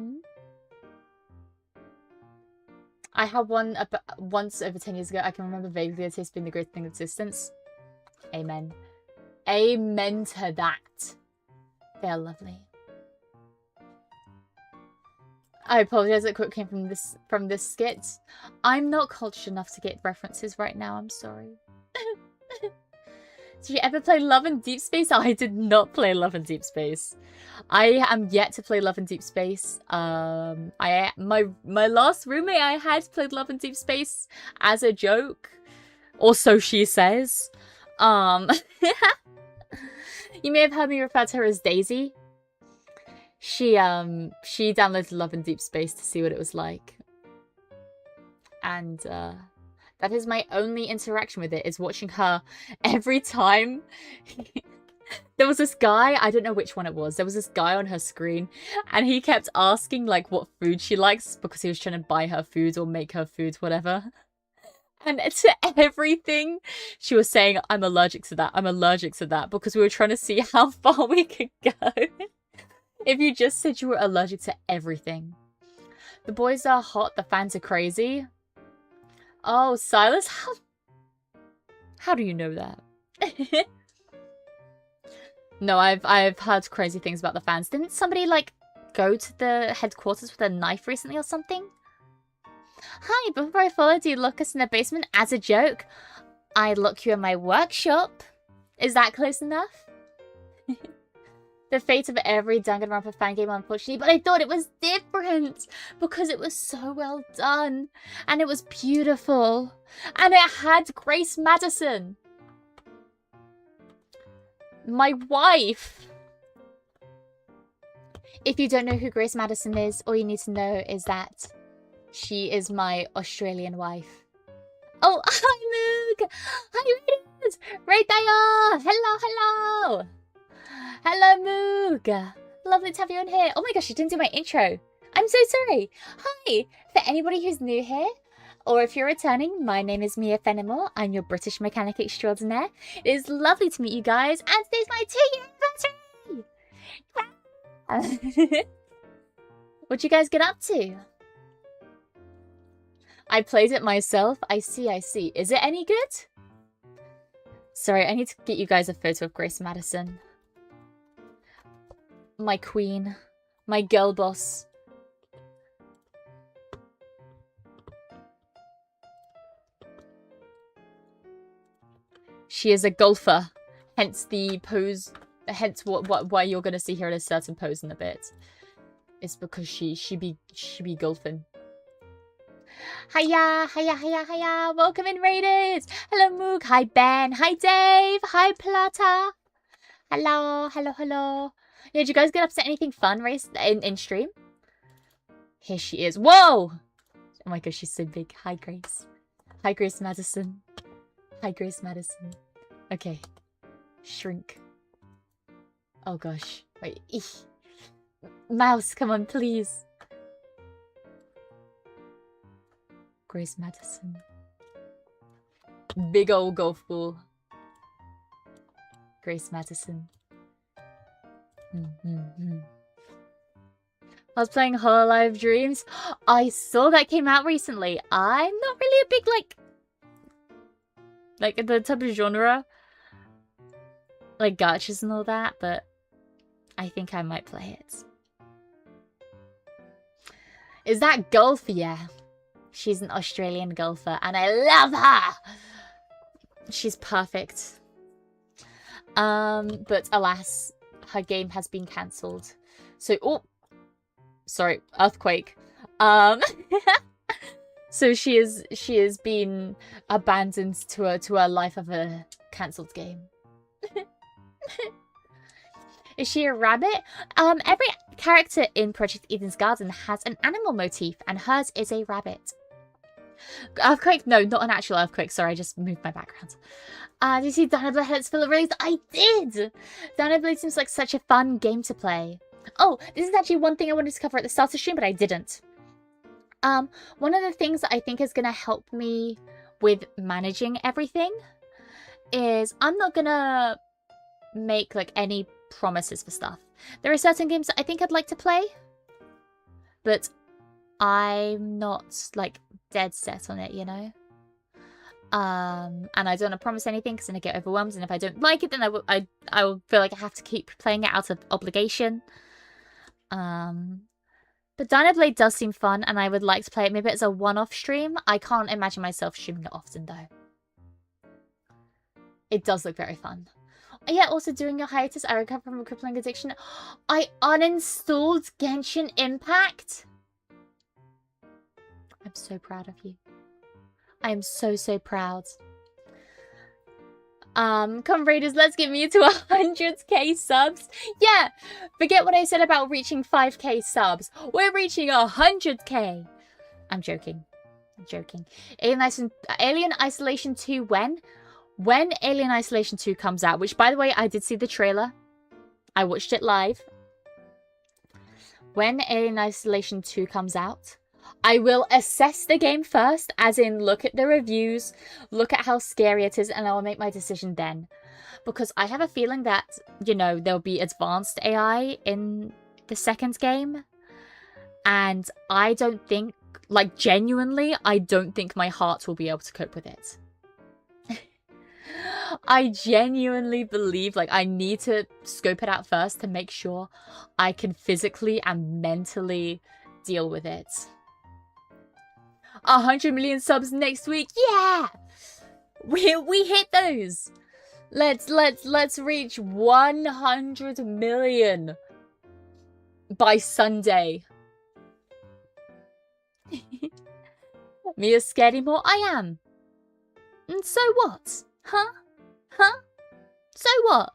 had one once over 10 years ago. I can remember vaguely it being the greatest thing in existence. Amen. Amen to that. They're lovely. I apologize that quote came from this skit. I'm not cultured enough to get references right now, I'm sorry. Did you ever play Love and Deep Space? I did not play Love and Deep Space. I am yet to play Love and Deep Space. My last roommate I had played Love and Deep Space as a joke. Or so she says. You may have heard me refer to her as Daisy. She downloaded Love and Deep Space to see what it was like. And that is my only interaction with it, is watching her every time. There was this guy, I don't know which one it was, there was this guy on her screen, and he kept asking like what food she likes because he was trying to buy her food or make her food, whatever. And to everything, she was saying, I'm allergic to that, I'm allergic to that, because we were trying to see how far we could go. If you just said you were allergic to everything. The boys are hot, the fans are crazy. Oh, Silas, how do you know that? No, I've heard crazy things about the fans. Didn't somebody, like, go to the headquarters with a knife recently or something? Hi, before I followed you, lock us in the basement as a joke. I lock you in my workshop. Is that close enough? the fate of every Danganronpa fan game, unfortunately, but I thought it was different because it was so well done and it was beautiful and it had Grace Madison, my wife. If you don't know who Grace Madison is, all you need to know is that she is my Australian wife. Oh, hi, Moog! Hi, Raiders! Right there! Hello, hello! Hello, Moog! Lovely to have you in here. Oh my gosh, you didn't do my intro. I'm so sorry. Hi! For anybody who's new here, or if you're returning, my name is Mia Fenimore. I'm your British mechanic extraordinaire. It is lovely to meet you guys, and today's my 2-year anniversary! What'd you guys get up to? I played it myself. I see, I see. Is it any good? Sorry, I need to get you guys a photo of Grace Madison. My queen. My girl boss. She is a golfer. Hence the pose. Hence why you're gonna see her in a certain pose in a bit. It's because she be golfing. Hiya, hiya, hiya, hiya. Welcome in, Raiders. Hello, Moog. Hi, Ben. Hi, Dave. Hi, Plata. Hello, hello, hello. Yeah, did you guys get up to anything fun in stream? Here she is. Whoa! Oh my gosh, she's so big. Hi, Grace. Hi, Grace Madison. Hi, Grace Madison. Okay. Shrink. Oh gosh. Wait. Eesh. Mouse, come on, please. Grace Madison. Big old golf ball. Grace Madison. I was playing Hololive Dreams. I saw that came out recently. I'm not really a big, like the type of genre, like gachas and all that, but I think I might play it. Is that golf? Yeah. She's an Australian golfer, and I love her! She's perfect. But alas, her game has been cancelled. So, oh, sorry, earthquake. So she is been abandoned to a life of a cancelled game. Is she a rabbit? Every character in Project Eden's Garden has an animal motif, and hers is a rabbit. Earthquake? No, not an actual earthquake. Sorry, I just moved my background. Did you see Dino Blade Heads full of release? I did! Dino Blade seems like such a fun game to play. Oh, this is actually one thing I wanted to cover at the start of the stream, but I didn't. One of the things that I think is going to help me with managing everything is I'm not going to make like any promises for stuff. There are certain games that I think I'd like to play, but I'm not like dead set on it, you know? And I don't want to promise anything because then I get overwhelmed, and if I don't like it, then I will feel like I have to keep playing it out of obligation. But Dino Blade does seem fun, and I would like to play it maybe as a one-off stream. I can't imagine myself streaming it often, though. It does look very fun. Yeah, also during your hiatus, I recovered from a crippling addiction. I uninstalled Genshin Impact. I'm so proud of you. I am so, so proud. Come Raiders, let's get me to 100k subs. Yeah, forget what I said about reaching 5k subs. We're reaching 100k. I'm joking. I'm joking. Alien Isolation 2 when? When Alien Isolation 2 comes out, which by the way, I did see the trailer. I watched it live. When Alien Isolation 2 comes out, I will assess the game first, as in look at the reviews, look at how scary it is, and I will make my decision then. Because I have a feeling that, you know, there'll be advanced AI in the second game. And I don't think, like genuinely, I don't think my heart will be able to cope with it. I genuinely believe, like, I need to scope it out first to make sure I can physically and mentally deal with it. 100 million subs next week. Yeah! We hit those. Let's reach 100 million by Sunday. Me a scaredy more? I am. And so what? Huh? Huh? So what?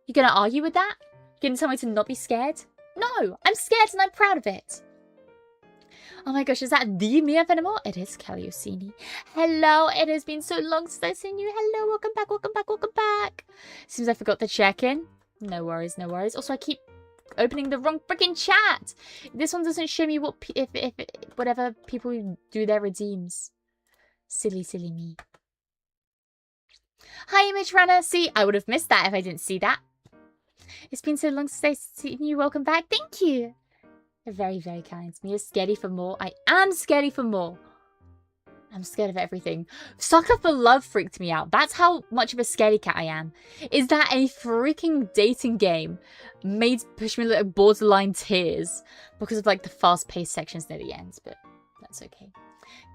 You gonna argue with that? You gonna tell me to not be scared? No, I'm scared and I'm proud of it. Oh my gosh, is that the Mia anymore? It is Caliosini. Hello, it has been so long since I've seen you. Hello, welcome back, welcome back, welcome back. Seems I forgot to check in. No worries, no worries. Also, I keep opening the wrong freaking chat. This one doesn't show me what if whatever people do their redeems. Silly, silly me. Hi, Image Runner. See, I would have missed that if I didn't see that. It's been so long since I've seen you. Welcome back. Thank you. You're very, very kind. Me is scaredy for more. I am scaredy for more. I'm scared of everything. Sucker for Love freaked me out. That's how much of a scaredy cat I am. Is that a freaking dating game made push me like borderline tears because of like the fast-paced sections near the end, but that's okay.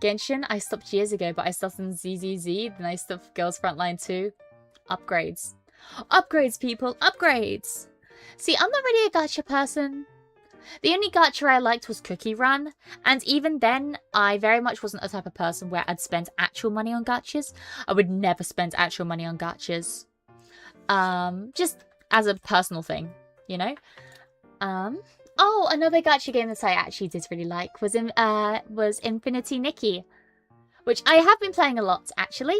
Genshin, I stopped years ago, but I started in ZZZ, then I stopped Girls Frontline 2. Upgrades. Upgrades, people. Upgrades. See, I'm not really a gacha person. The only gacha I liked was Cookie Run, and even then, I very much wasn't the type of person where I'd spend actual money on gachas. I would never spend actual money on gachas. Just as a personal thing, you know? Oh, another gacha game that I actually did really like was Infinity Nikki, which I have been playing a lot, actually.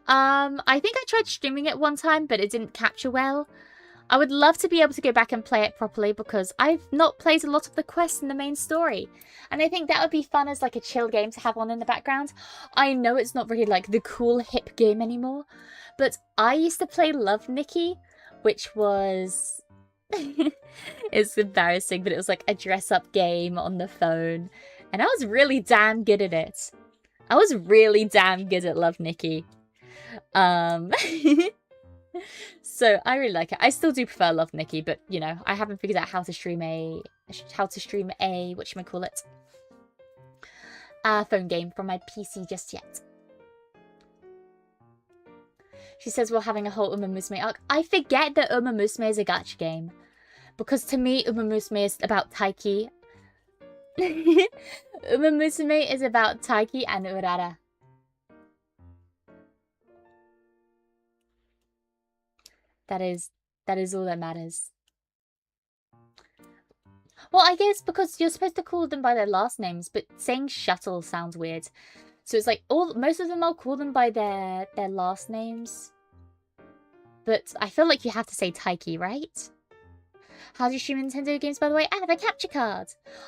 I think I tried streaming it one time, but it didn't capture well. I would love to be able to go back and play it properly because I've not played a lot of the quests in the main story. And I think that would be fun as like a chill game to have on in the background. I know it's not really like the cool hip game anymore, but I used to play Love Nikki, which was... it's embarrassing, but it was like a dress-up game on the phone. And I was really damn good at it. I was really damn good at Love Nikki. So I really like it. I still do prefer Love Nikki, but you know, I haven't figured out how to stream a whatchamacallit, phone game from my PC just yet. She says we're having a whole Uma Musume arc. I forget that Uma Musume is a gacha game, because to me Uma Musume is about Taiki. Uma Musume is about Taiki and Urara. That is all that matters. Well, I guess because you're supposed to call them by their last names, but saying shuttle sounds weird. So it's like most of them I'll call them by their last names. But I feel like you have to say Taiki, right? How do you stream Nintendo games, by the way? I have a capture card.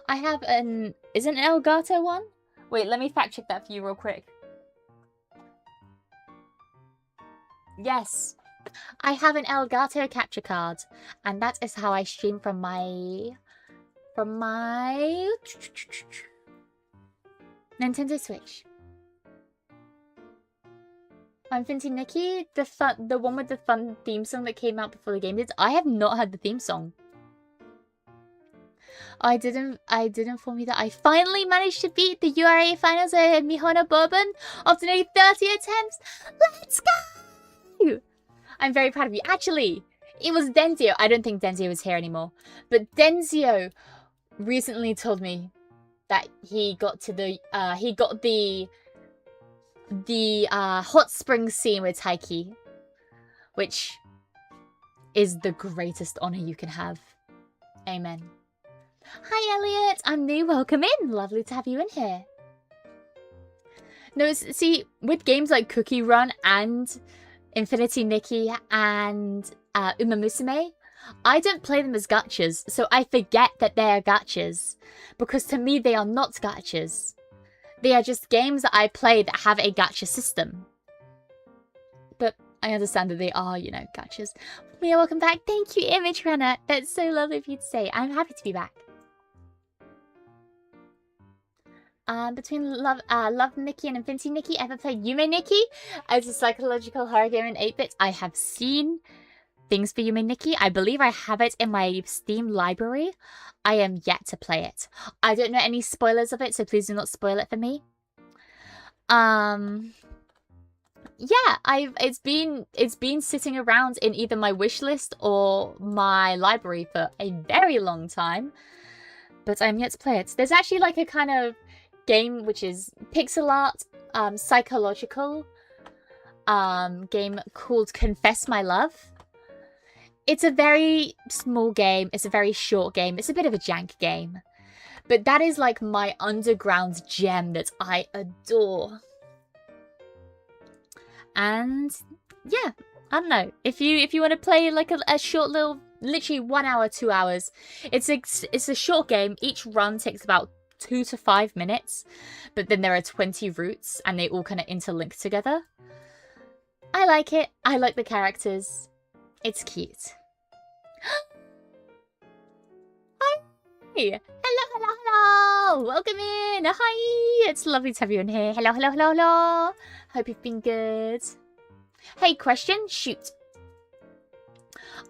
I have an... Is it an Elgato one? Wait, let me fact check that for you real quick. Yes. I have an Elgato capture card, and that is how I stream from my Nintendo Switch. Infinity Nikki, the one with the fun theme song that came out before the game did. I have not heard the theme song. I didn't inform you that I finally managed to beat the URA finals at Mihona Bourbon after nearly 30 attempts. Let's go! I'm very proud of you. Actually, it was Denzio. I don't think Denzio is here anymore. But Denzio recently told me that he got to the hot spring scene with Taiki, which is the greatest honor you can have. Amen. Hi Elliot, I'm new. Welcome in. Lovely to have you in here. No, see, with games like Cookie Run and Infinity Nikki and Uma Musume, I don't play them as gachas, so I forget that they are gachas. Because to me, they are not gachas. They are just games that I play that have a gacha system. But I understand that they are, you know, gachas. Mia, welcome back. Thank you, Image Runner. That's so lovely of you to say. I'm happy to be back. Between Love Nikki and Infinity Nikki, ever played Yume Nikki as a psychological horror game in 8-bit? I have seen things for Yume Nikki. I believe I have it in my Steam library. I am yet to play it. I don't know any spoilers of it, so please do not spoil it for me. yeah, it's been sitting around in either my wish list or my library for a very long time, but I'm yet to play it. There's actually like a kind of game which is pixel art, psychological game called Confess My Love. It's a very small game. It's a very short game. It's a bit of a jank game. But that is like my underground gem that I adore. And yeah, I don't know. If you want to play like a short little, literally 1 hour, 2 hours, it's a short game. Each run takes about 2 to 5 minutes, but then there are 20 routes and they all kind of interlink together. I like it. I like the characters. It's cute. Hi! Hello, hello, hello! Welcome in! Hi! It's lovely to have you in here. Hello, hello, hello, hello! Hope you've been good. Hey, question? Shoot.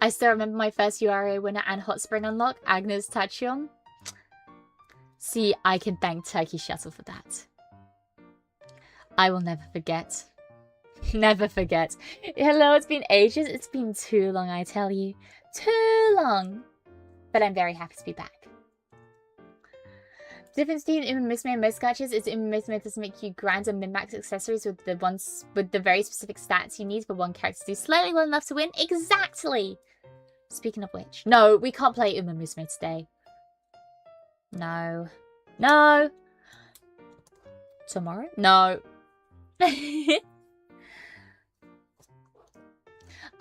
I still remember my first URA winner and Hot Spring unlock, Agnes Tachion. See, I can thank Turkey Shuttle for that. I will never forget. Never forget. Hello, it's been ages. It's been too long, I tell you. Too long. But I'm very happy to be back. The difference between Uma Musume and most gachas is Uma Musume does make you grind and min-max accessories with the very specific stats you need for one character to do slightly well enough to win. Exactly! Speaking of which. No, we can't play Uma Musume today. No. No! Tomorrow? No.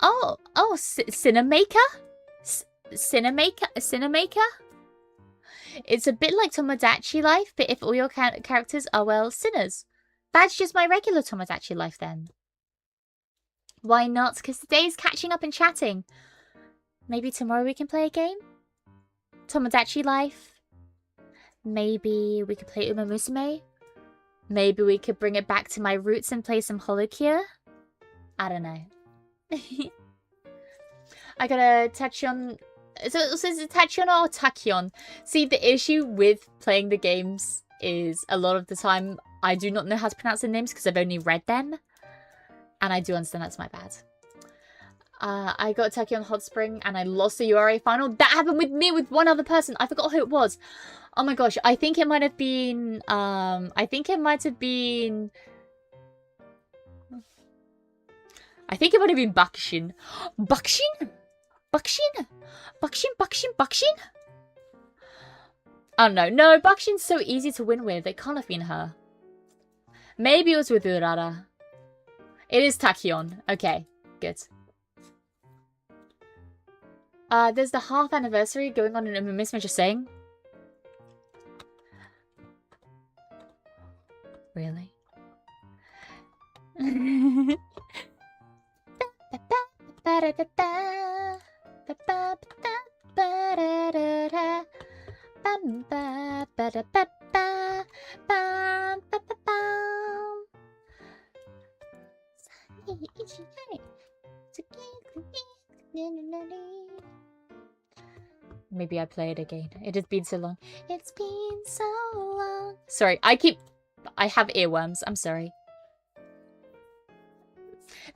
Oh, Cinemaker? Cinemaker? It's a bit like Tomodachi Life, but if all your characters are, well, sinners. That's just my regular Tomodachi Life, then. Why not? Because today's catching up and chatting. Maybe tomorrow we can play a game? Tomodachi Life? Maybe we could play Uma Musume? Maybe we could bring it back to my roots and play some Holocure? I don't know. I gotta Tachyon. So is it Tachyon or Tachyon? See, the issue with playing the games is a lot of the time I do not know how to pronounce the names because I've only read them. And I do understand that's my bad. I got Tachyon Hot Spring and I lost the URA final. That happened with me with one other person. I forgot who it was. Oh my gosh, I think it might have been I think it might have been Bakshin. Bakshin? Bakshin? Bakshin? Oh no, no, Bakshin's so easy to win with. It can't have been her. Maybe it was with Urara. It is Tachyon. Okay, good. There's the half anniversary going on in Uma Musume, just saying. Really? Maybe I play it again. It has been so long. It's been so long. Sorry, I have earworms. I'm sorry.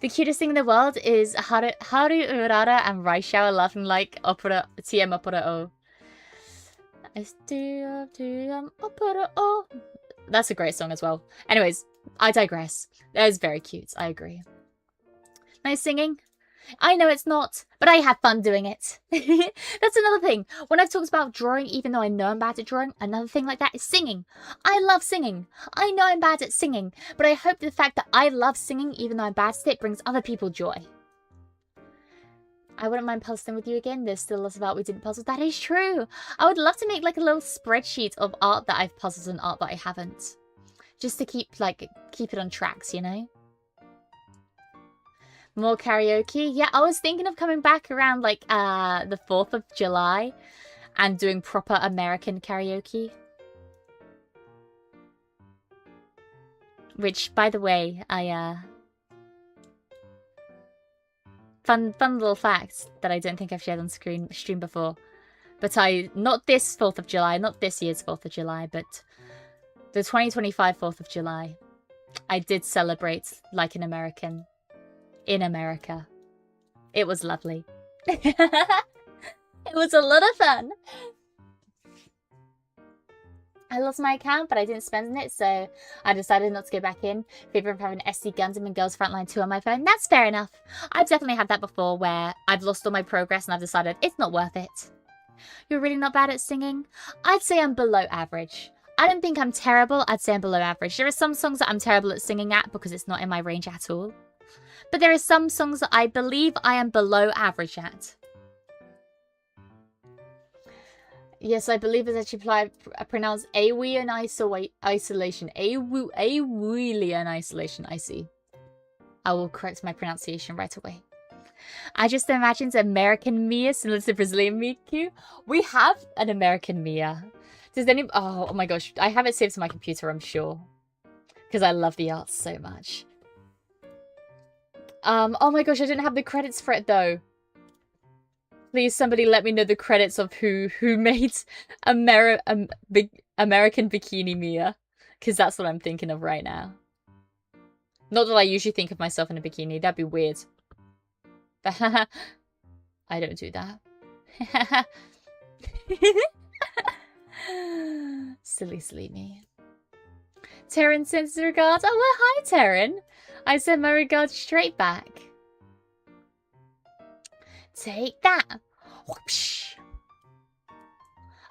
The cutest thing in the world is Haru Urara and Raishao are laughing like opera TM opera o. Opera o. That's a great song as well. Anyways, I digress. That is very cute. I agree. Nice singing. I know it's not, but I have fun doing it. That's another thing. When I've talked about drawing, even though I know I'm bad at drawing, another thing like that is singing. I love singing. I know I'm bad at singing, but I hope the fact that I love singing, even though I'm bad at it, brings other people joy. I wouldn't mind puzzling with you again. There's still lots of art we didn't puzzle. That is true. I would love to make like a little spreadsheet of art that I've puzzled and art that I haven't. Just to keep it on tracks, you know? More karaoke? Yeah, I was thinking of coming back around like the 4th of July and doing proper American karaoke. Which, by the way, fun little fact that I don't think I've shared on stream before. But not this 4th of July, not this year's 4th of July, but the 2025 4th of July. I did celebrate like an American. In America. It was lovely. It was a lot of fun. I lost my account, but I didn't spend it, so I decided not to go back in. Favor of having SD Gundam and Girls Frontline 2 on my phone. That's fair enough. I've definitely had that before, where I've lost all my progress and I've decided it's not worth it. You're really not bad at singing? I'd say I'm below average. I don't think I'm terrible, I'd say I'm below average. There are some songs that I'm terrible at singing at because it's not in my range at all. But there are some songs that I believe I am below average at. Yes, I believe it's actually pronounced Awi in isolation. Awili in isolation, I see. I will correct my pronunciation right away. I just imagined American Mia similar to Brazilian Miku. We have an American Mia. Does any... Oh my gosh. I have it saved to my computer, I'm sure. Because I love the art so much. Oh my gosh, I didn't have the credits for it though. Please, somebody let me know the credits of who made American Bikini Mia. Because that's what I'm thinking of right now. Not that I usually think of myself in a bikini. That'd be weird. I don't do that. Silly me. Taryn sends regards. Oh, well, hi, Taryn. I send my regards straight back. Take that. Whoopsh.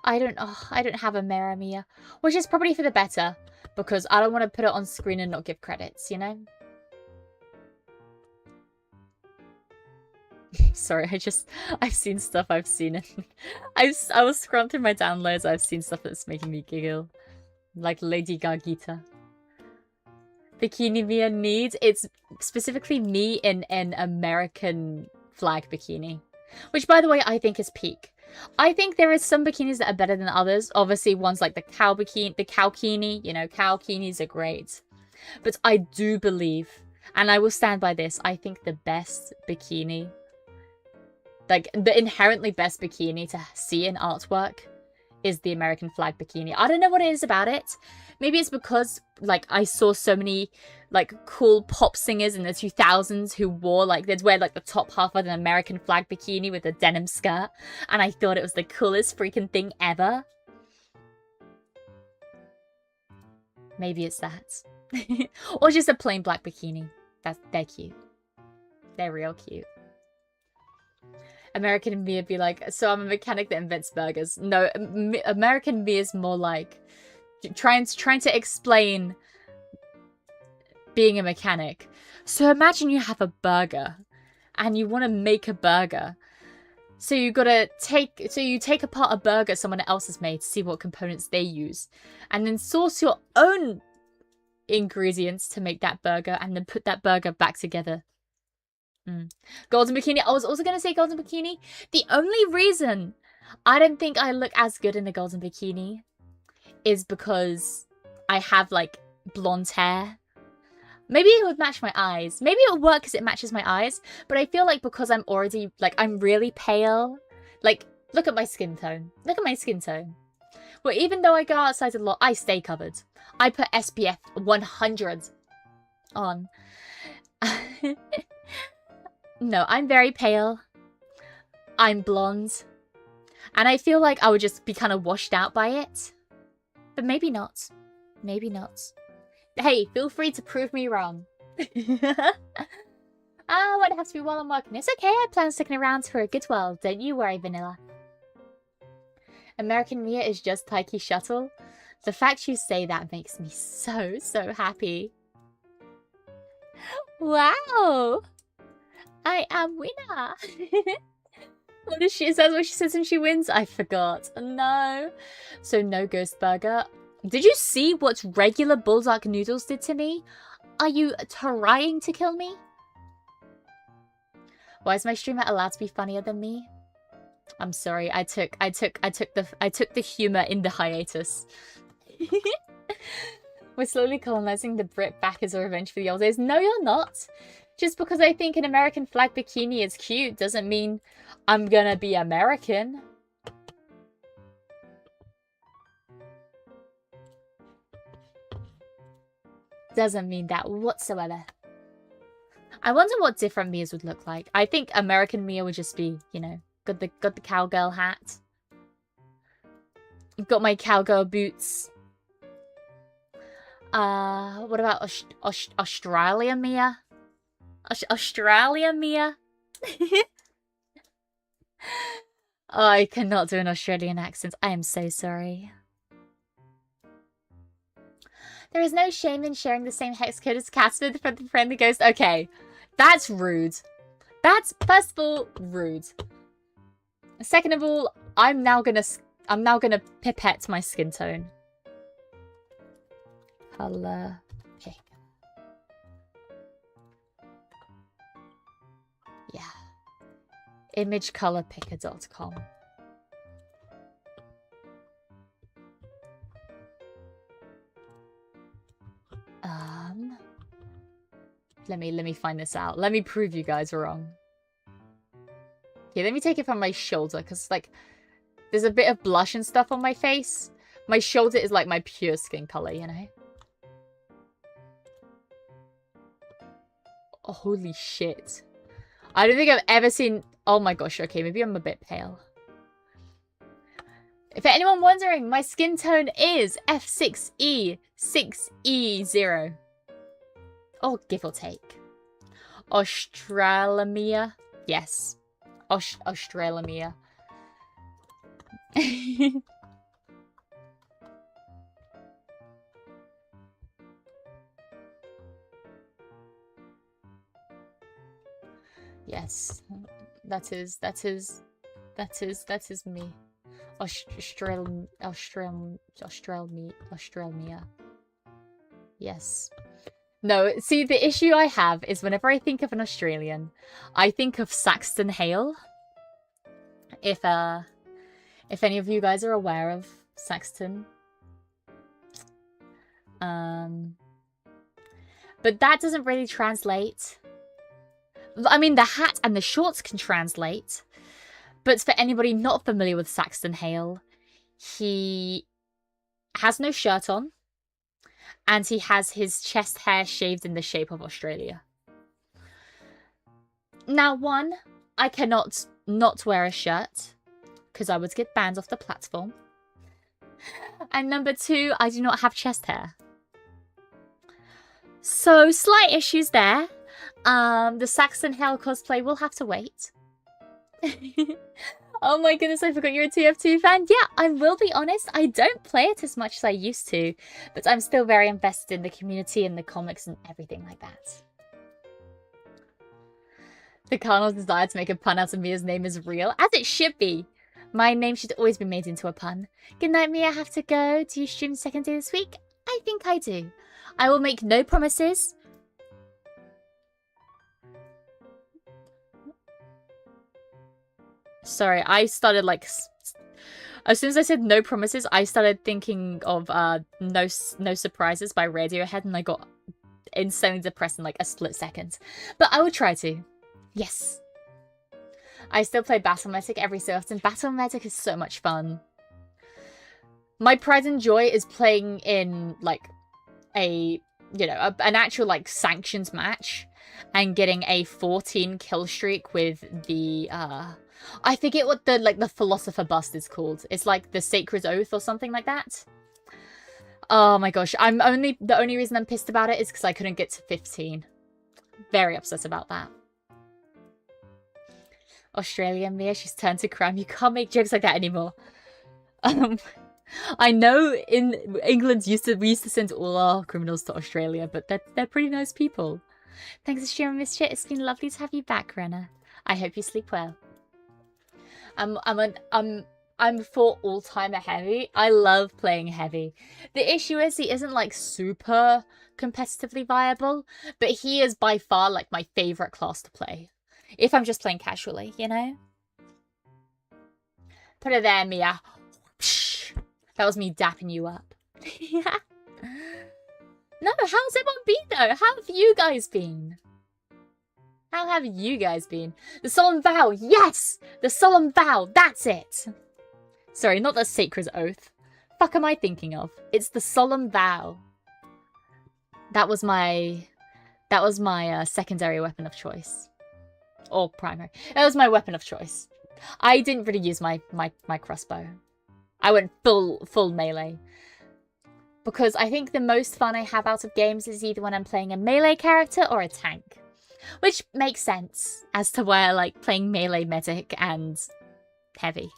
I don't have a mirror, Mia. Which is probably for the better. Because I don't want to put it on screen and not give credits, you know? Sorry, I've seen stuff I've seen. I was scrolling through my downloads. I've seen stuff that's making me giggle. Like Lady Gagita. Bikini Mia needs, it's specifically me in an American flag bikini. Which, by the way, I think is peak. I think there is some bikinis that are better than others. Obviously, ones like the cow bikini, you know, cow bikinis are great. But I do believe, and I will stand by this, I think the best bikini, like the inherently best bikini to see in artwork is the American flag bikini. I don't know what it is about it. Maybe it's because, like, I saw so many, like, cool pop singers in the 2000s who wore, like, they'd wear, like, the top half of an American flag bikini with a denim skirt. And I thought it was the coolest freaking thing ever. Maybe it's that. Or just a plain black bikini. They're cute. They're real cute. American Mia be like, so I'm a mechanic that invents burgers. No, American Mia is more like trying to explain being a mechanic. So imagine you have a burger and you want to make a burger. So you take apart a burger someone else has made to see what components they use, and then source your own ingredients to make that burger, and then put that burger back together. Golden bikini. I was also going to say golden bikini. The only reason I don't think I look as good in a golden bikini is because I have, like, blonde hair. Maybe it would match my eyes. Maybe it would work because it matches my eyes. But I feel like because I'm already, like, I'm really pale. Like, look at my skin tone. Look at my skin tone. Well, even though I go outside a lot, I stay covered. I put SPF 100 on. No, I'm very pale. I'm blonde. And I feel like I would just be kind of washed out by it. But maybe not. Maybe not. Hey, feel free to prove me wrong. Ah, won't have to be while I'm working. It's okay, I plan on sticking around for a good while. Don't you worry, Vanilla. American Mia is just Taiki Shuttle. The fact you say that makes me so, so happy. Wow! I am winner! What is she? Is that what she says when she wins? I forgot. No. So no ghost burger. Did you see what regular Bulldog noodles did to me? Are you trying to kill me? Why is my streamer allowed to be funnier than me? I'm sorry. I took the humor in the hiatus. We're slowly colonizing the Brit back as a revenge for the old days. No, you're not. Just because I think an American flag bikini is cute doesn't mean I'm gonna be American. Doesn't mean that whatsoever. I wonder what different Mias would look like. I think American Mia would just be, you know, got the cowgirl hat. Got my cowgirl boots. What about Australia Mia? Australia Mia? Oh, I cannot do an Australian accent. I am so sorry. There is no shame in sharing the same hex code as Casper for the friendly ghost. Okay, that's rude. That's, first of all, rude. Second of all, I'm now gonna pipette my skin tone. Color pick. Yeah. Imagecolorpicker.com. Let me find this out. Let me prove you guys wrong. Okay, let me take it from my shoulder, because, like, there's a bit of blush and stuff on my face. My shoulder is, like, my pure skin color, you know? Oh, holy shit. I don't think I've ever seen... Oh my gosh, okay, maybe I'm a bit pale. If anyone wondering, my skin tone is F6E6E0. Or give or take. Australamia. Yes. Australamia. Yes. That is me. Australia. Yes. No, see, the issue I have is whenever I think of an Australian, I think of Saxton Hale. If any of you guys are aware of Saxton. But that doesn't really translate. I mean, the hat and the shorts can translate. But for anybody not familiar with Saxton Hale, he has no shirt on. And he has his chest hair shaved in the shape of Australia. Now, one, I cannot not wear a shirt, because I would get banned off the platform. And number two, I do not have chest hair. So, slight issues there. The Saxton Hale cosplay will have to wait. Oh my goodness, I forgot you're a TF2 fan. Yeah, I will be honest, I don't play it as much as I used to, but I'm still very invested in the community and the comics and everything like that. The carnal desire to make a pun out of Mia's name is real, as it should be. My name should always be made into a pun. Good night, Mia. I have to go. Do you stream second day this week? I think I do. I will make no promises. Sorry, I started, like... As soon as I said no promises, I started thinking of No Surprises by Radiohead, and I got insanely depressed in, like, a split second. But I will try to. Yes. I still play Battle Medic every so often. Battle Medic is so much fun. My pride and joy is playing in, like, an actual, like, sanctions match and getting a 14 kill streak with the, I forget what the Philosopher Bust is called. It's like the Sacred Oath or something like that. Oh my gosh. The only reason I'm pissed about it is because I couldn't get to 15. Very upset about that. Australia, Mia, she's turned to crime. You can't make jokes like that anymore. I know in England we used to send all our criminals to Australia, but they're pretty nice people. Thanks for sharing this shit. It's been lovely to have you back, Renna. I hope you sleep well. I'm for all-timer heavy. I love playing heavy. The issue is he isn't like super competitively viable, but he is by far like my favorite class to play. If I'm just playing casually, you know? Put it there, Mia. That was me dapping you up. Yeah. No, how's everyone been though? How have you guys been? How have you guys been? The Solemn Vow, yes! The Solemn Vow, that's it! Sorry, not the Sacred Oath. Fuck am I thinking of? It's the Solemn Vow. That was my secondary weapon of choice. Or primary. That was my weapon of choice. I didn't really use my crossbow. I went full melee. Because I think the most fun I have out of games is either when I'm playing a melee character or a tank. Which makes sense as to why I like playing melee medic and heavy.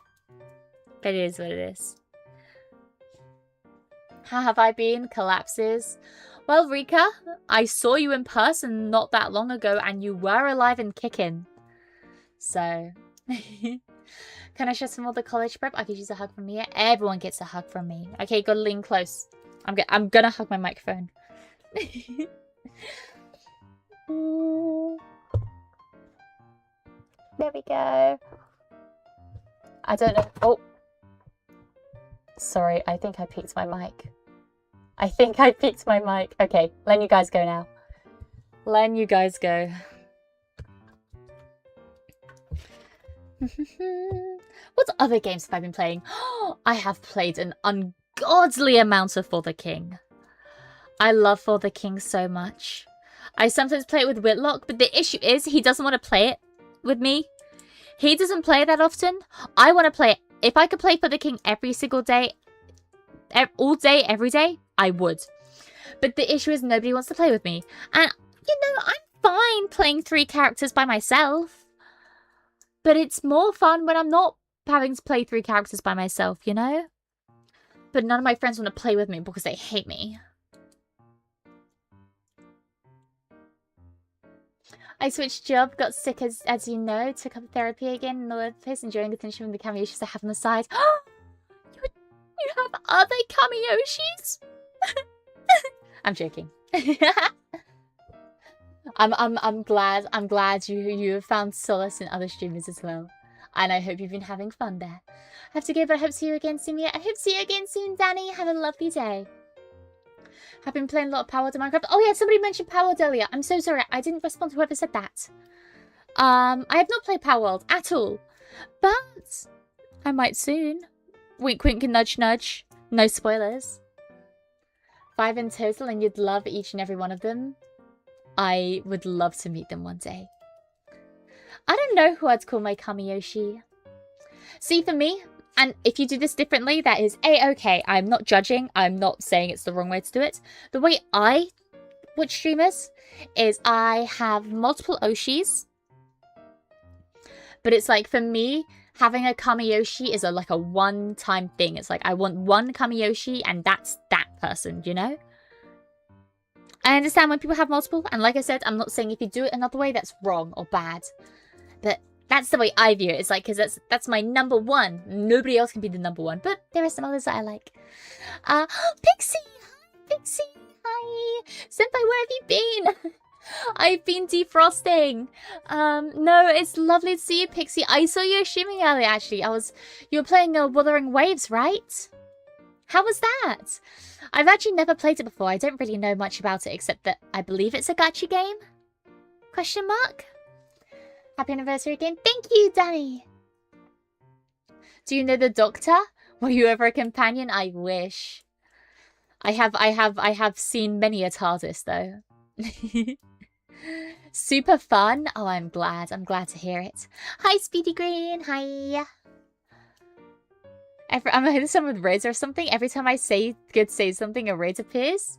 But it is what it is. How have I been? Collapses. Well, Rika, I saw you in person not that long ago and you were alive and kicking. So... Can I share some more of the college prep? I could use a hug from me. Everyone gets a hug from me. Okay, gotta lean close. I'm gonna hug my microphone. There we go. I don't know. Oh. Sorry, I think I peaked my mic. Okay, letting you guys go now. Letting you guys go. What other games have I been playing? I have played an ungodly amount of For the King. I love For the King so much. I sometimes play it with Whitlock, but the issue is he doesn't want to play it with me. He doesn't play that often. I want to play it. If I could play For the King every single day, all day, every day, I would. But the issue is nobody wants to play with me. And, you know, I'm fine playing 3 characters by myself. But it's more fun when I'm not having to play 3 characters by myself, you know? But none of my friends want to play with me because they hate me. I switched job, got sick as you know, took up therapy again in the workplace, enjoying attention from the Kamiyoshis I have on the side. You have other Kamiyoshis? I'm joking. I'm glad you have found solace in other streamers as well. And I hope you've been having fun there. I have to go, but I hope to see you again soon. I hope to see you again soon, Danny. Have a lovely day. I've been playing a lot of Power to Minecraft. Oh yeah, somebody mentioned Power World earlier. I'm so sorry. I didn't respond to whoever said that. I have not played Power World at all. But I might soon. Wink wink and nudge nudge. No spoilers. 5 in total and you'd love each and every one of them. I would love to meet them one day. I don't know who I'd call my Kamiyoshi. See, for me, and if you do this differently, that is A-okay. I'm not judging. I'm not saying it's the wrong way to do it. The way I watch streamers is I have multiple Oshis. But it's like, for me, having a Kamiyoshi is like a one-time thing. It's like, I want one Kamiyoshi and that's that person, you know? I understand when people have multiple, and like I said, I'm not saying if you do it another way, that's wrong or bad. But that's the way I view it. It's like, because that's my number one. Nobody else can be the number one, but there are some others that I like. Pixie! Hi, Pixie! Hi! Senpai, where have you been? I've been defrosting. No, it's lovely to see you, Pixie. I saw you streaming earlier, actually. You were playing Wuthering Waves, right? How was that? I've actually never played it before. I don't really know much about it, except that I believe it's a gacha game? Question mark? Happy anniversary again. Thank you, Danny. Do you know the Doctor? Were you ever a companion? I wish. I have seen many a TARDIS, though. Super fun. Oh, I'm glad. I'm glad to hear it. Hi, Speedy Green. Hi. I'm hitting someone with raids or something. Every time I say something, a raid appears.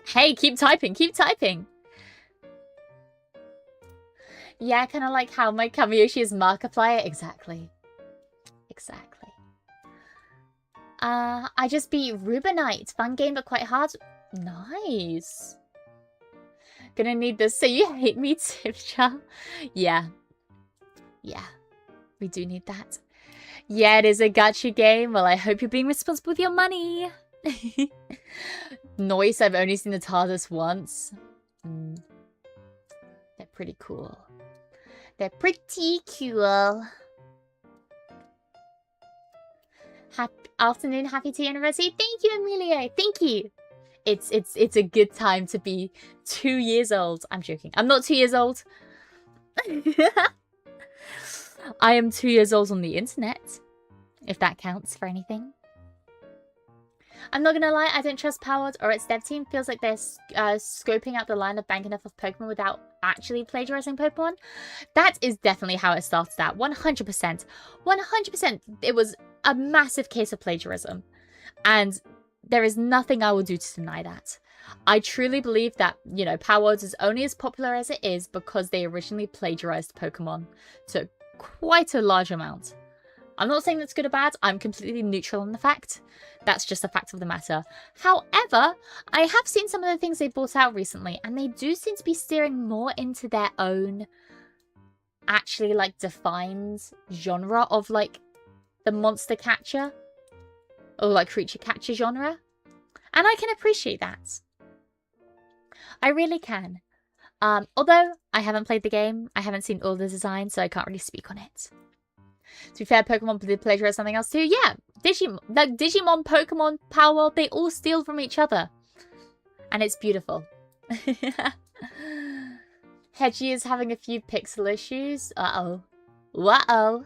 Hey, keep typing. Keep typing. Yeah, kind of like how my Kamiyoshi is Markiplier. Exactly. Exactly. I just beat Rubinite. Fun game, but quite hard. Nice. Gonna need this. So you hate me, Tipcha? Yeah. Yeah. We do need that. Yeah, it is a gacha game. Well, I hope you're being responsible with your money. Noise, I've only seen the TARDIS once. They're pretty cool. They're pretty cool. Happy afternoon, happy tea anniversary. Thank you, Emilio. Thank you. It's a good time to be 2 years old. I'm joking. I'm not 2 years old. I am 2 years old on the internet, if that counts for anything. I'm not gonna lie, I don't trust Powered or its dev team. Feels like they're scoping out the line of banking off of Pokemon without actually plagiarizing Pokemon. That is definitely how it started out. 100%. 100%. It was a massive case of plagiarism. And there is nothing I will do to deny that. I truly believe that, you know, Powered is only as popular as it is because they originally plagiarized Pokemon to quite a large amount. I'm not saying that's good or bad. I'm completely neutral on the fact. That's just a fact of the matter. However, I have seen some of the things they brought out recently, and they do seem to be steering more into their own actually, like, defined genre of, like, the monster catcher or, like, creature catcher genre. And I can appreciate that. I really can. Although I haven't played the game, I haven't seen all the designs, so I can't really speak on it. To be fair, Pokemon did plagiarize something else too. Yeah, Digimon, Pokemon, Power World, they all steal from each other. And it's beautiful. Hedgie is having a few pixel issues. Uh-oh. Uh-oh.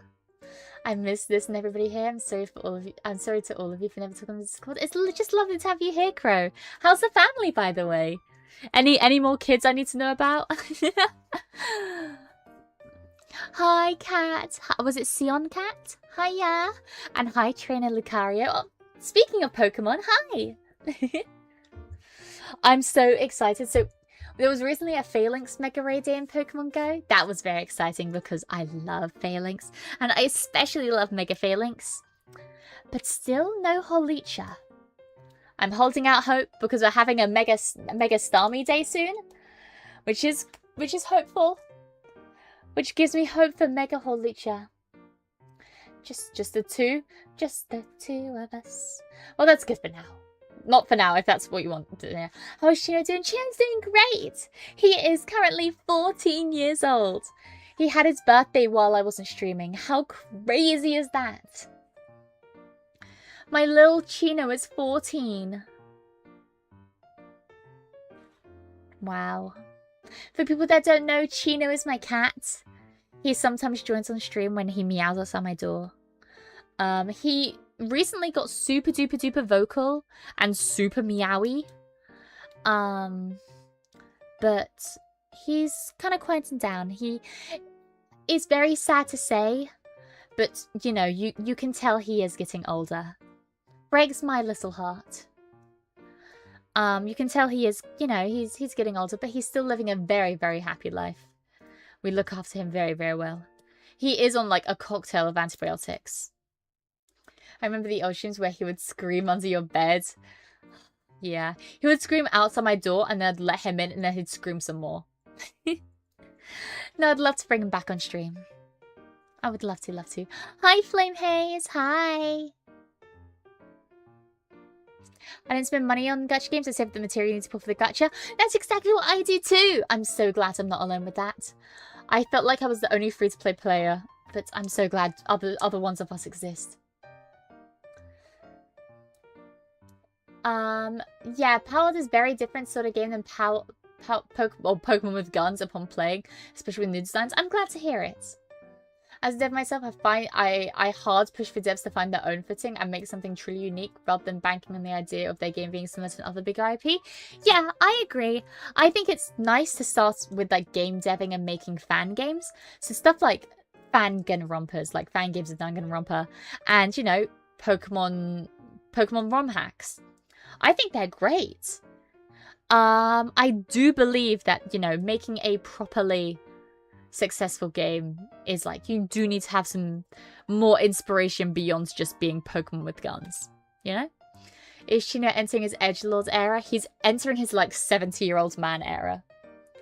I missed this and everybody here. I'm sorry for all of you. I'm sorry to all of you for never talking on this Discord. It's just lovely to have you here, Crow. How's the family, by the way? Any more kids I need to know about? Hi, Cat. Was it Sion Cat? Hiya. And hi, Trainer Lucario. Oh, speaking of Pokemon, hi. I'm so excited. So, there was recently a Phalanx Mega Ray Day in Pokemon Go. That was very exciting because I love Phalanx. And I especially love Mega Phalanx. But still no Holicha. I'm holding out hope because we're having a Mega Starmie Day soon. Which is hopeful. Which gives me hope for Mega Holicha. Just the two. Just the two of us. Well, that's good for now. Not for now, if that's what you want to do. How is Chino doing? Chino's doing great! He is currently 14 years old. He had his birthday while I wasn't streaming. How crazy is that? My little Chino is 14. Wow. For people that don't know, Chino is my cat. He sometimes joins on stream when he meows outside my door. He recently got super duper duper vocal and super meowy. But he's kind of quieting down. He is very sad to say, but you know, you can tell he is getting older. Breaks my little heart. You can tell he is, you know, he's getting older, but he's still living a very, very happy life. We look after him very, very well. He is on, like, a cocktail of antibiotics. I remember the old streams where he would scream under your bed. Yeah. He would scream outside my door, and then I'd let him in, and then he'd scream some more. No, I'd love to bring him back on stream. I would love to, love to. Hi, Flame Haze. Hi. I didn't spend money on gacha games. I saved the material you need to pull for the gacha. That's exactly what I do too. I'm so glad I'm not alone with that. I felt like I was the only free-to-play player, but I'm so glad other ones of us exist. Yeah, Powered is very different sort of game than Pokemon with guns upon playing, especially with new designs. I'm glad to hear it. As a dev myself, I hard push for devs to find their own footing and make something truly unique rather than banking on the idea of their game being similar to another big IP. Yeah, I agree. I think it's nice to start with like game deving and making fan games. So stuff like Danganronpas, like fan games of Danganronpa, and you know, Pokemon ROM hacks. I think they're great. I do believe that, you know, making a properly successful game is like, you do need to have some more inspiration beyond just being Pokemon with guns, you know? Is Chino entering his edgelord era? He's entering his like 70-year-old man era.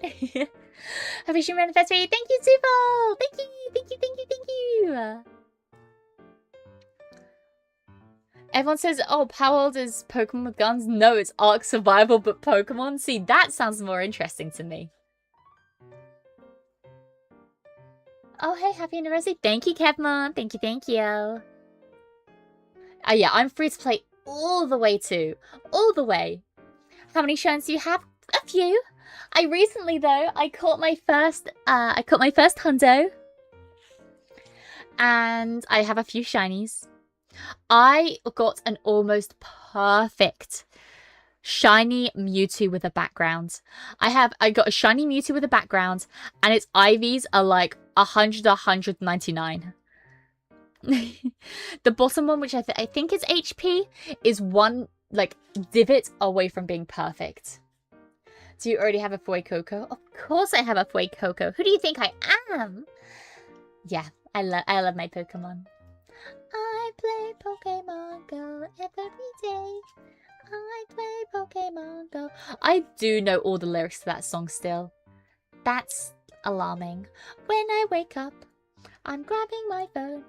Happy stream anniversary! Thank you, Zuval! Thank you, thank you, thank you, thank you! Everyone says, oh, how old is Pokemon with guns? No, it's Ark Survival but Pokemon. See, that sounds more interesting to me. Oh, hey, happy anniversary. Thank you, Kevmon. Thank you, thank you. Yeah, I'm free to play all the way too. All the way. How many shines do you have? A few. I recently, though, I caught my first hundo. And I have a few shinies. I got an almost perfect shiny Mewtwo with a background. I got a shiny Mewtwo with a background, and its IVs are like 100 to 199. The bottom one, which I think is HP, is one like divot away from being perfect. Do you already have a Fuecoco? Of course I have a Fuecoco. Who do you think I am? Yeah, I love my Pokemon. I play Pokemon Go every day. I play Pokemon Go. I do know all the lyrics to that song still. That's alarming. When I wake up, I'm grabbing my phone.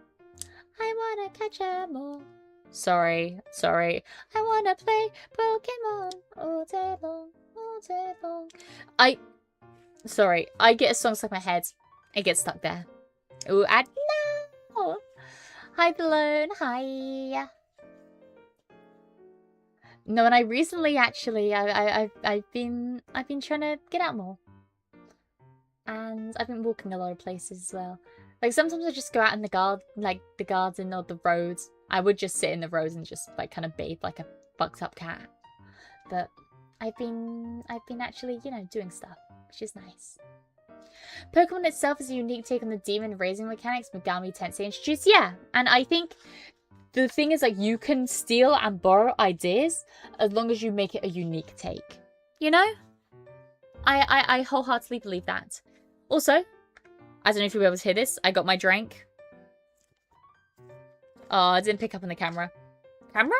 I wanna catch 'em all. Sorry. I wanna play Pokemon all day long, all day long. Sorry, I get a song stuck in my head. It gets stuck there. Ooh, no! Hi, Balloon. Hi. No, and I recently actually, I've been trying to get out more, and I've been walking a lot of places as well. Like sometimes I just go out in the garden or the roads. I would just sit in the roads and just like kind of bathe like a fucked up cat. But I've been actually, you know, doing stuff, which is nice. Pokemon itself is a unique take on the demon raising mechanics Megami Tensei introduced. Yeah, and I think the thing is, like, you can steal and borrow ideas as long as you make it a unique take. You know? I wholeheartedly believe that. Also, I don't know if you'll be able to hear this. I got my drink. Oh, I didn't pick up on the camera. Camera?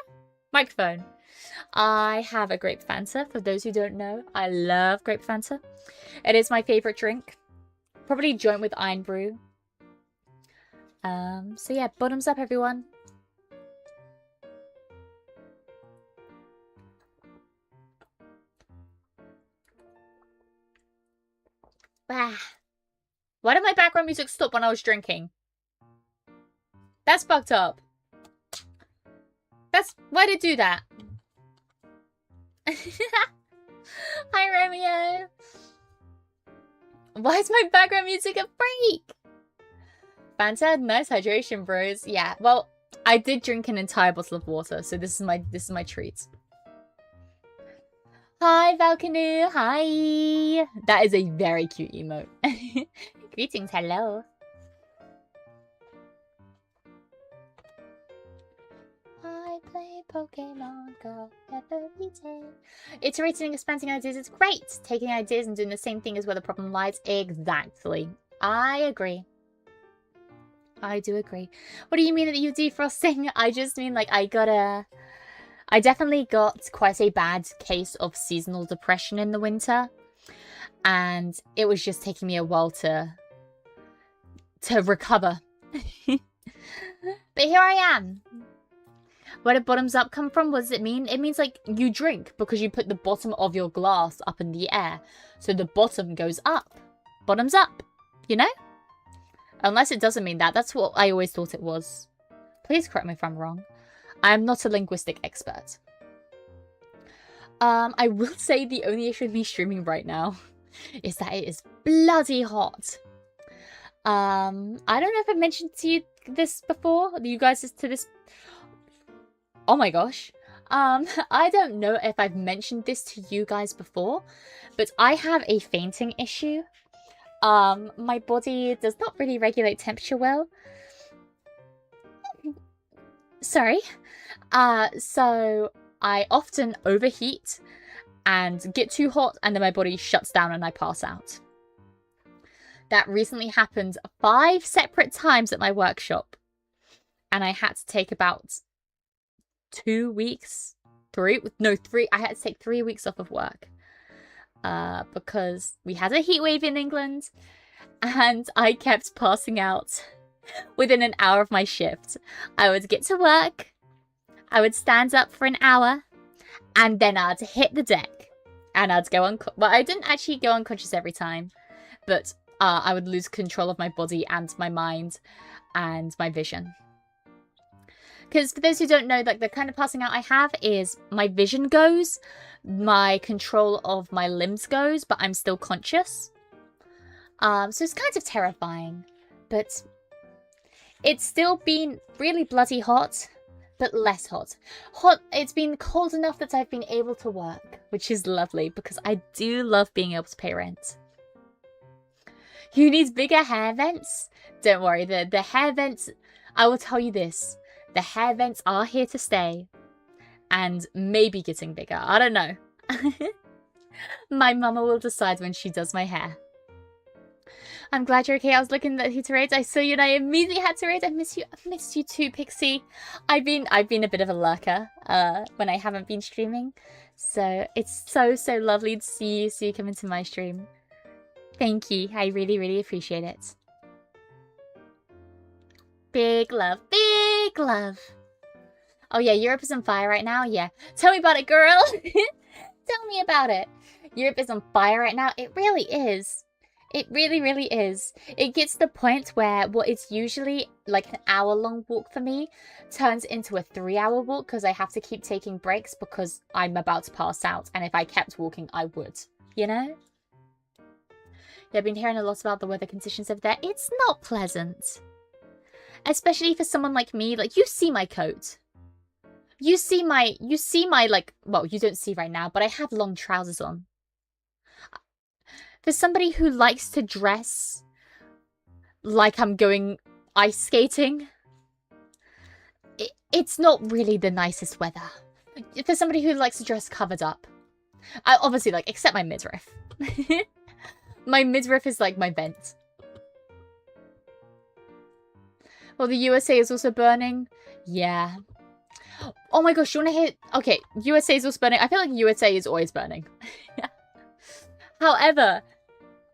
Microphone. I have a grape Fanta. For those who don't know, I love grape Fanta. It is my favorite drink. Probably joint with Iron Brew. So yeah, bottoms up, everyone. Why did my background music stop when I was drinking? That's fucked up. Why did it do that? Hi, Romeo. Why is my background music a freak? Fanta, nice hydration, bros. Yeah, well, I did drink an entire bottle of water, so this is my treat. Hi, Valcanoe. Hi. That is a very cute emote. Greetings. Hello. I play Pokemon Go every day. Iterating and expanding ideas is great. Taking ideas and doing the same thing is where the problem lies. Exactly. I agree. I do agree. What do you mean that you defrosting? I just mean like I definitely got quite a bad case of seasonal depression in the winter, and it was just taking me a while to recover. But here I am. Where did bottoms up come from? What does it mean? It means like you drink because you put the bottom of your glass up in the air, so the bottom goes up. Bottoms up, you know? Unless it doesn't mean that. That's what I always thought it was. Please correct me if I'm wrong. I am not a linguistic expert. I will say the only issue with me streaming right now is that it is bloody hot. I don't know if I mentioned to you this before. You guys to this. Oh my gosh. I don't know if I've mentioned this to you guys before, but I have a fainting issue. My body does not really regulate temperature well. Sorry. So I often overheat and get too hot, and then my body shuts down and I pass out. That recently happened 5 separate times at my workshop, and I had to take about 2 weeks, 3. I had to take 3 weeks off of work because we had a heat wave in England, and I kept passing out within an hour of my shift. I would get to work, I would stand up for an hour, and then I'd hit the deck. And I'd go unconscious. Well, I didn't actually go unconscious every time, but I would lose control of my body and my mind and my vision. Because for those who don't know, like the kind of passing out I have is my vision goes, my control of my limbs goes, but I'm still conscious. So it's kind of terrifying, but it's still been really bloody hot. but less hot. It's been cold enough that I've been able to work, which is lovely because I do love being able to pay rent. Who needs bigger hair vents? Don't worry, the hair vents, I will tell you this. The hair vents are here to stay. And maybe getting bigger. I don't know. My mama will decide when she does my hair. I'm glad you're okay. I was looking at who to raid. I saw you and I immediately had to raid. I miss you. I've missed you too, Pixie. I've been a bit of a lurker when I haven't been streaming. So it's so lovely to see you come into my stream. Thank you. I really appreciate it. Big love. Big love. Oh yeah, Europe is on fire right now? Yeah. Tell me about it, girl! Tell me about it. Europe is on fire right now. It really is. It really is. It gets to the point where what is usually like an hour-long walk for me turns into a 3-hour walk because I have to keep taking breaks because I'm about to pass out. And if I kept walking, I would. You know? Yeah, I've been hearing a lot about the weather conditions over there. It's not pleasant. Especially for someone like me. Like, you see my coat. You see my, like, well, you don't see right now, but I have long trousers on. For somebody who likes to dress like I'm going ice skating, it's not really the nicest weather. For somebody who likes to dress covered up. I obviously, like, except my midriff. My midriff is like my vent. Well, the USA is also burning. Yeah. Oh my gosh, you want to hear... Okay, USA is also burning. I feel like USA is always burning. However,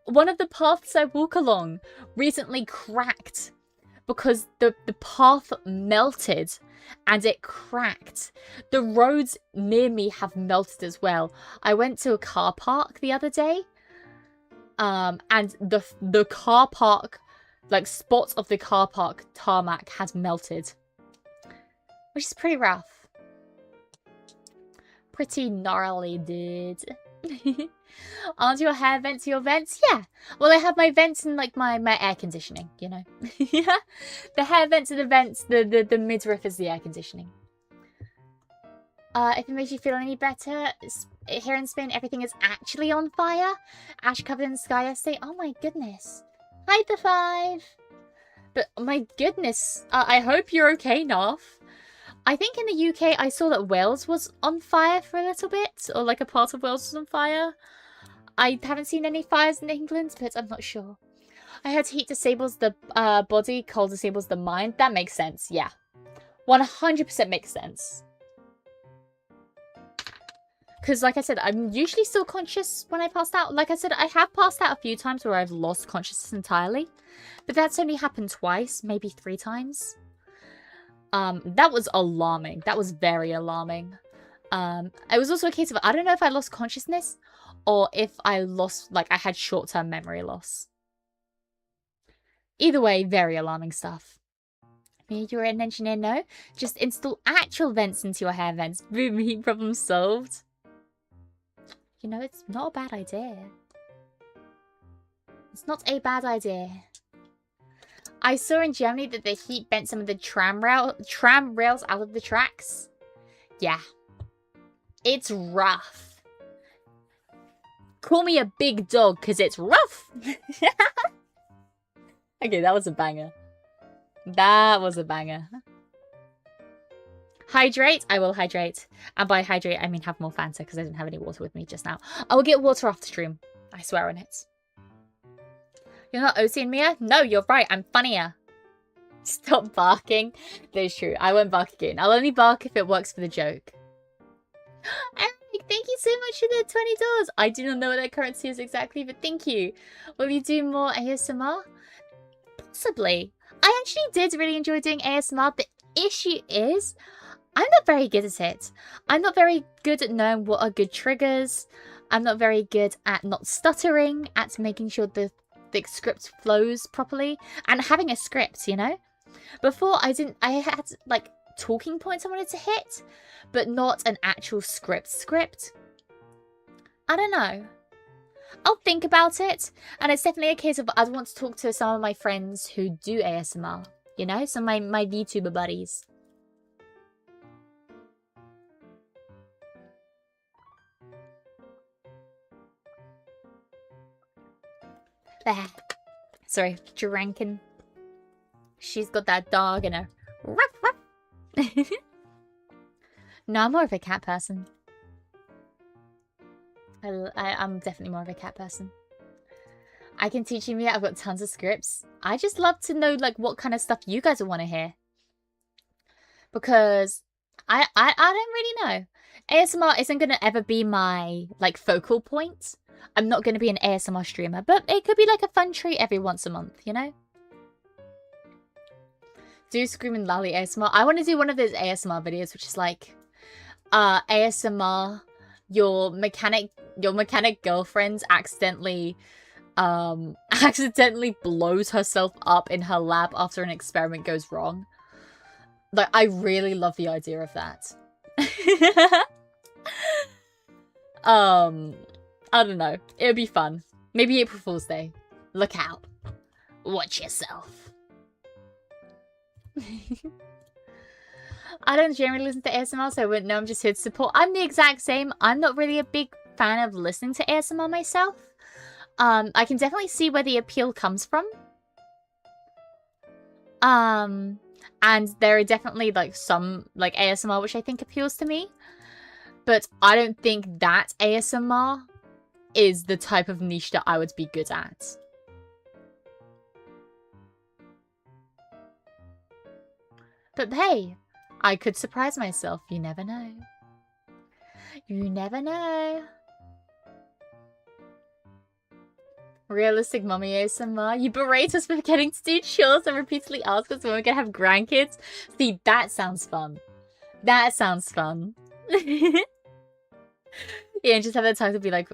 one of the paths I walk along recently cracked because the path melted and it cracked. The roads near me have melted as well. I went to a car park the other day and the car park, like spots of the car park tarmac has melted. Which is pretty rough. Pretty gnarly, dude. Aren't your hair vents your vents? Yeah. Well, I have my vents and like my air conditioning, you know. Yeah. The hair vents are the vents, the midriff is the air conditioning. If it makes you feel any better, here in Spain everything is actually on fire. Ash covered in the sky yesterday. Oh my goodness. Hi the 5. But my goodness, I hope you're okay, Narf. I think in the UK, I saw that Wales was on fire for a little bit. Or like a part of Wales was on fire. I haven't seen any fires in England, but I'm not sure. I heard heat disables the body, cold disables the mind. That makes sense, yeah. 100% makes sense. Because like I said, I'm usually still conscious when I passed out. Like I said, I have passed out a few times where I've lost consciousness entirely. But that's only happened twice, maybe 3 times. That was alarming. That was very alarming. It was also a case of, I don't know if I lost consciousness or if I lost, like, I had short-term memory loss. Either way, very alarming stuff. You're an engineer, no? Just install actual vents into your hair vents. Boom, heat problem solved. You know, it's not a bad idea. It's not a bad idea. I saw in Germany that the heat bent some of the tram rails out of the tracks. Yeah. It's rough. Call me a big dog, because it's rough. Okay, that was a banger. That was a banger. Hydrate? I will hydrate. And by hydrate, I mean have more Fanta, because I didn't have any water with me just now. I will get water after stream. I swear on it. You're not OC and Mia? No, you're right. I'm funnier. Stop barking. That is true. I won't bark again. I'll only bark if it works for the joke. Eric, thank you so much for the $20. I do not know what that currency is exactly, but thank you. Will you do more ASMR? Possibly. I actually did really enjoy doing ASMR. The issue is, I'm not very good at it. I'm not very good at knowing what are good triggers. I'm not very good at not stuttering, at making sure the script flows properly, and having a script, you know? Before, I had, like, talking points I wanted to hit, but not an actual script. I don't know. I'll think about it, and it's definitely a case of I'd want to talk to some of my friends who do ASMR, you know? Some of my VTuber buddies. Bear. Sorry, drinking. She's got that dog and a ruff ruff. No, I'm more of a cat person. I'm definitely more of a cat person. I can teach you me. I've got tons of scripts. I just love to know like what kind of stuff you guys want to hear. Because I don't really know. ASMR isn't going to ever be my like focal point. I'm not going to be an ASMR streamer, but it could be like a fun treat every once a month, you know? Do Screaming Lally ASMR. I want to do one of those ASMR videos, which is like ASMR, your mechanic girlfriend accidentally blows herself up in her lab after an experiment goes wrong. Like, I really love the idea of that. I don't know. It would be fun. Maybe April Fool's Day. Look out. Watch yourself. I don't generally listen to ASMR, so I wouldn't know. I'm just here to support. I'm the exact same. I'm not really a big fan of listening to ASMR myself. I can definitely see where the appeal comes from. And there are definitely like some like ASMR which I think appeals to me. But I don't think that ASMR is the type of niche that I would be good at. But hey, I could surprise myself. You never know. You never know. Realistic mommy ASMR. You berate us for forgetting to do chores and repeatedly ask us when we're gonna have grandkids. See, that sounds fun. That sounds fun. Yeah, and just have that time to be like,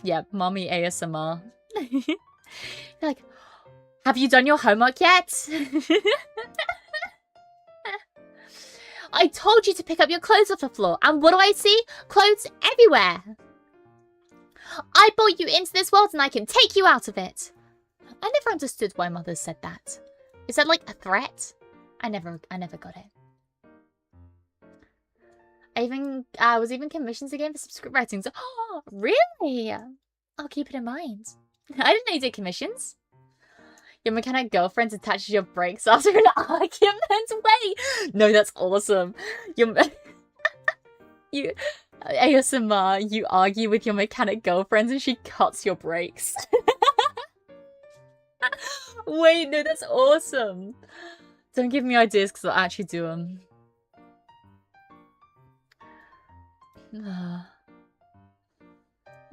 yeah, mommy ASMR. You're like, have you done your homework yet? I told you to pick up your clothes off the floor, and what do I see? Clothes everywhere. I brought you into this world and I can take you out of it. I never understood why mothers said that. Is that like a threat? I never got it. I was even commissioned again for some script writing. So, oh, really? I'll keep it in mind. I didn't know you did commissions. Your mechanic girlfriend attaches your brakes after an argument. Wait, no, that's awesome. You ASMR, you argue with your mechanic girlfriend and she cuts your brakes. Wait, no, that's awesome. Don't give me ideas because I'll actually do them.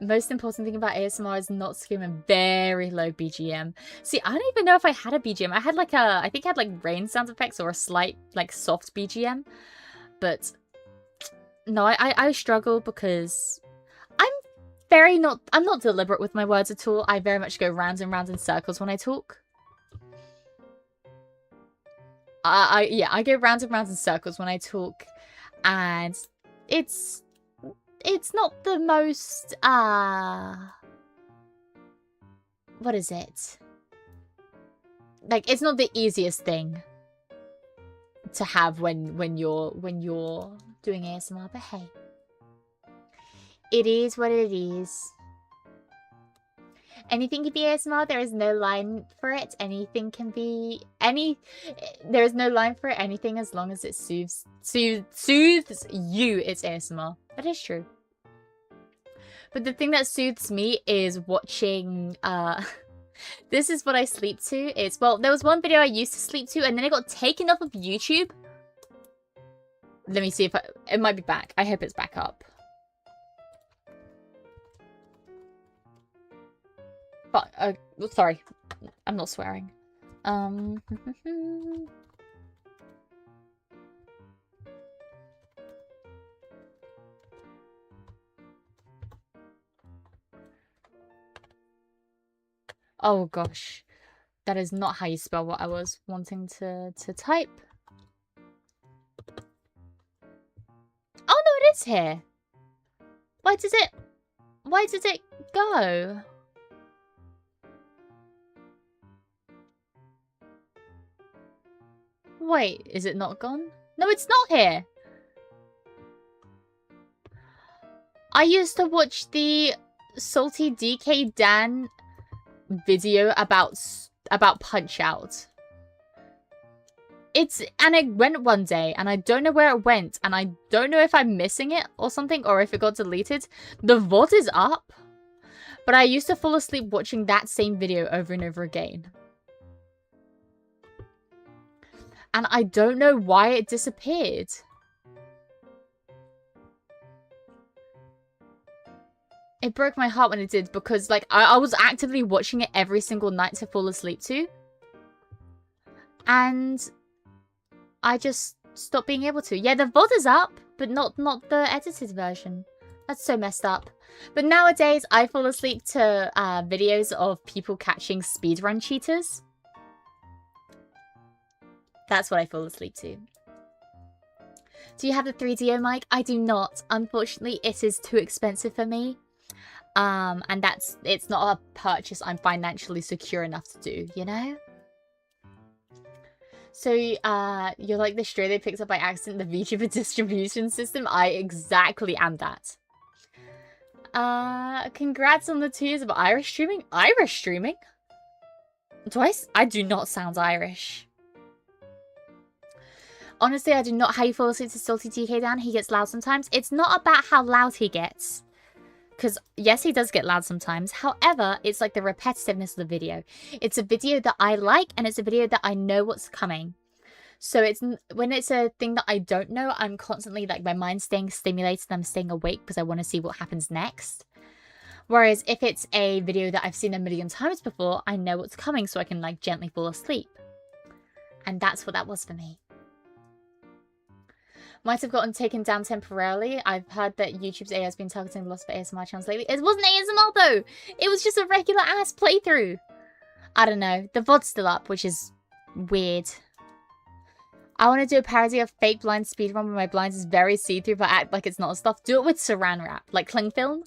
Most important thing about ASMR is not screaming. Very low BGM. See, I don't even know if I had a BGM. I had like I think I had like rain sound effects or a slight like soft BGM. But no, I struggle because I'm not deliberate with my words at all. I very much go round and round in circles when I talk. I go round and round in circles when I talk, and it's not the most what is it? Like, it's not the easiest thing to have when you're doing ASMR, but hey. It is what it is. Anything can be ASMR, there is no line for it. Anything can be there is no line for it. Anything as long as it soothes you, it's ASMR. That is true. But the thing that soothes me is watching this is what I sleep to. It's, well, there was one video I used to sleep to and then it got taken off of YouTube. Let me see if it might be back. I hope it's back up. But sorry, I'm not swearing. Oh gosh, that is not how you spell what I was wanting to type. Oh no, it is here. Why did it go? Wait, is it not gone? No, it's not here. I used to watch the Salty DK Dan video about Punch-Out. And it went one day, and I don't know where it went, and I don't know if I'm missing it or something, or if it got deleted. The VOD is up, but I used to fall asleep watching that same video over and over again. And I don't know why it disappeared. It broke my heart when it did, because like I was actively watching it every single night to fall asleep to. And I just stopped being able to. Yeah, the VOD is up, but not the edited version. That's so messed up. But nowadays, I fall asleep to videos of people catching speedrun cheaters. That's what I fall asleep to. Do you have the 3DO mic? I do not. Unfortunately, it is too expensive for me. And it's not a purchase I'm financially secure enough to do, you know? So, you're like the stray they picked up by accident, the VTuber distribution system? I exactly am that. Congrats on the 2 years of Irish streaming. Irish streaming? I do not sound Irish. Honestly, I do not how you fall asleep to Salty TK Dan. He gets loud sometimes. It's not about how loud he gets. Because, yes, he does get loud sometimes. However, it's like the repetitiveness of the video. It's a video that I like, and it's a video that I know what's coming. So it's when it's a thing that I don't know, I'm constantly, like, my mind's staying stimulated and I'm staying awake because I want to see what happens next. Whereas if it's a video that I've seen a million times before, I know what's coming so I can, like, gently fall asleep. And that's what that was for me. Might have gotten taken down temporarily. I've heard that YouTube's AI has been targeting lots of ASMR channels lately. It wasn't ASMR though! It was just a regular ass playthrough. I don't know. The VOD's still up, which is weird. I want to do a parody of fake blind speedrun where my blinds is very see-through but act like it's not stuff. Do it with saran wrap, like cling film.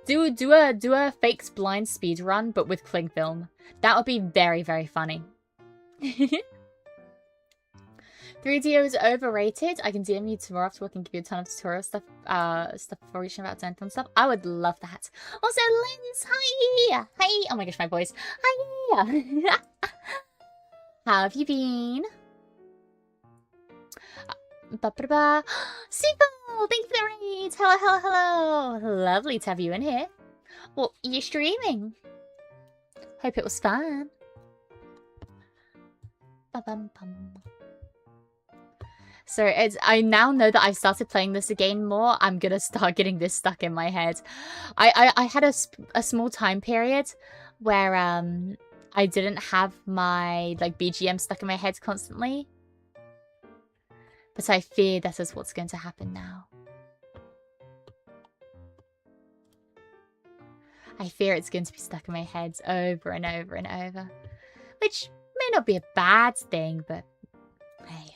Do a fake blind speedrun but with cling film. That would be very, very funny. 3DO is overrated. I can DM you tomorrow after work and give you a ton of tutorial stuff for reaching about dental and stuff. I would love that. Also, Linz, hi! Hi! Oh my gosh, my voice. Hi! How have you been? Sipo! Thank you for the raid! Hello, hello, hello! Lovely to have you in here. Well, you're streaming. Hope it was fun. Ba-bum-bum. So I now know that I've started playing this again more. I'm gonna start getting this stuck in my head. I had a small time period where I didn't have my like BGM stuck in my head constantly. But I fear that is what's going to happen now. I fear it's going to be stuck in my head over and over and over. Which may not be a bad thing, but hey.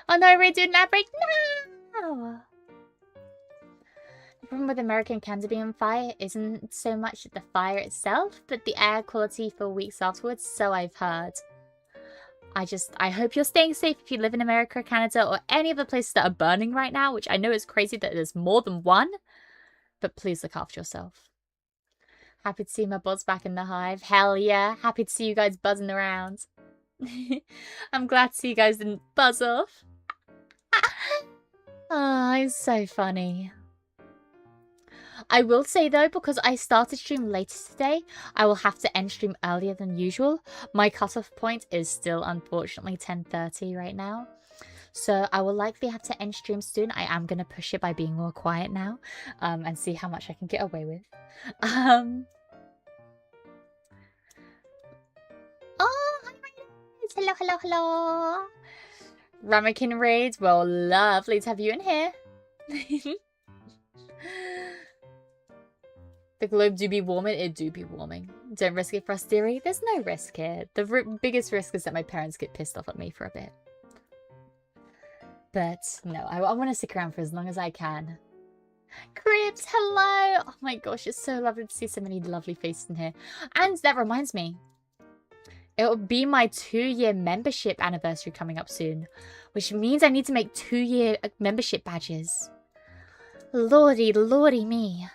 Oh no, we're doing that break. No! The problem with American Canada being on fire isn't so much the fire itself, but the air quality for weeks afterwards, so I've heard. I hope you're staying safe if you live in America, Canada, or any of the places that are burning right now, which I know is crazy that there's more than one, but please look after yourself. Happy to see my buds back in the hive. Hell yeah. Happy to see you guys buzzing around. I'm glad to see you guys didn't buzz off. Oh, it's so funny. I will say though, because I started stream later today, I will have to end stream earlier than usual. My cutoff point is still unfortunately 10:30 right now. So I will likely have to end stream soon. I am going to push it by being more quiet now and see how much I can get away with. Oh, hi, Raiders. Hello, hello, hello. Ramekin Raids. Well, lovely to have you in here. The globe do be warming. It do be warming. Don't risk it, Frosty. There's no risk here. The biggest risk is that my parents get pissed off at me for a bit. But no, I want to stick around for as long as I can. Cribs, hello! Oh my gosh, it's so lovely to see so many lovely faces in here. And that reminds me, it will be my 2-year membership anniversary coming up soon, which means I need to make 2-year membership badges. Lordy, lordy me.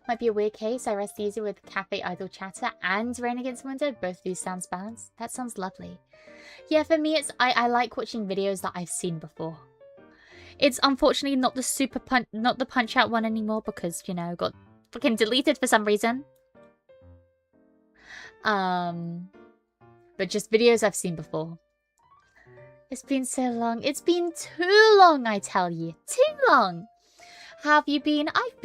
Might be a weird case. I rest easy with cafe idle chatter and rain against the window. Both of these sounds balanced. That sounds lovely. Yeah, for me, it's I like watching videos that I've seen before. It's unfortunately not the punch out one anymore because, you know, got fucking deleted for some reason. But just videos I've seen before. It's been so long. It's been too long, I tell you. Too long. How have you been? I've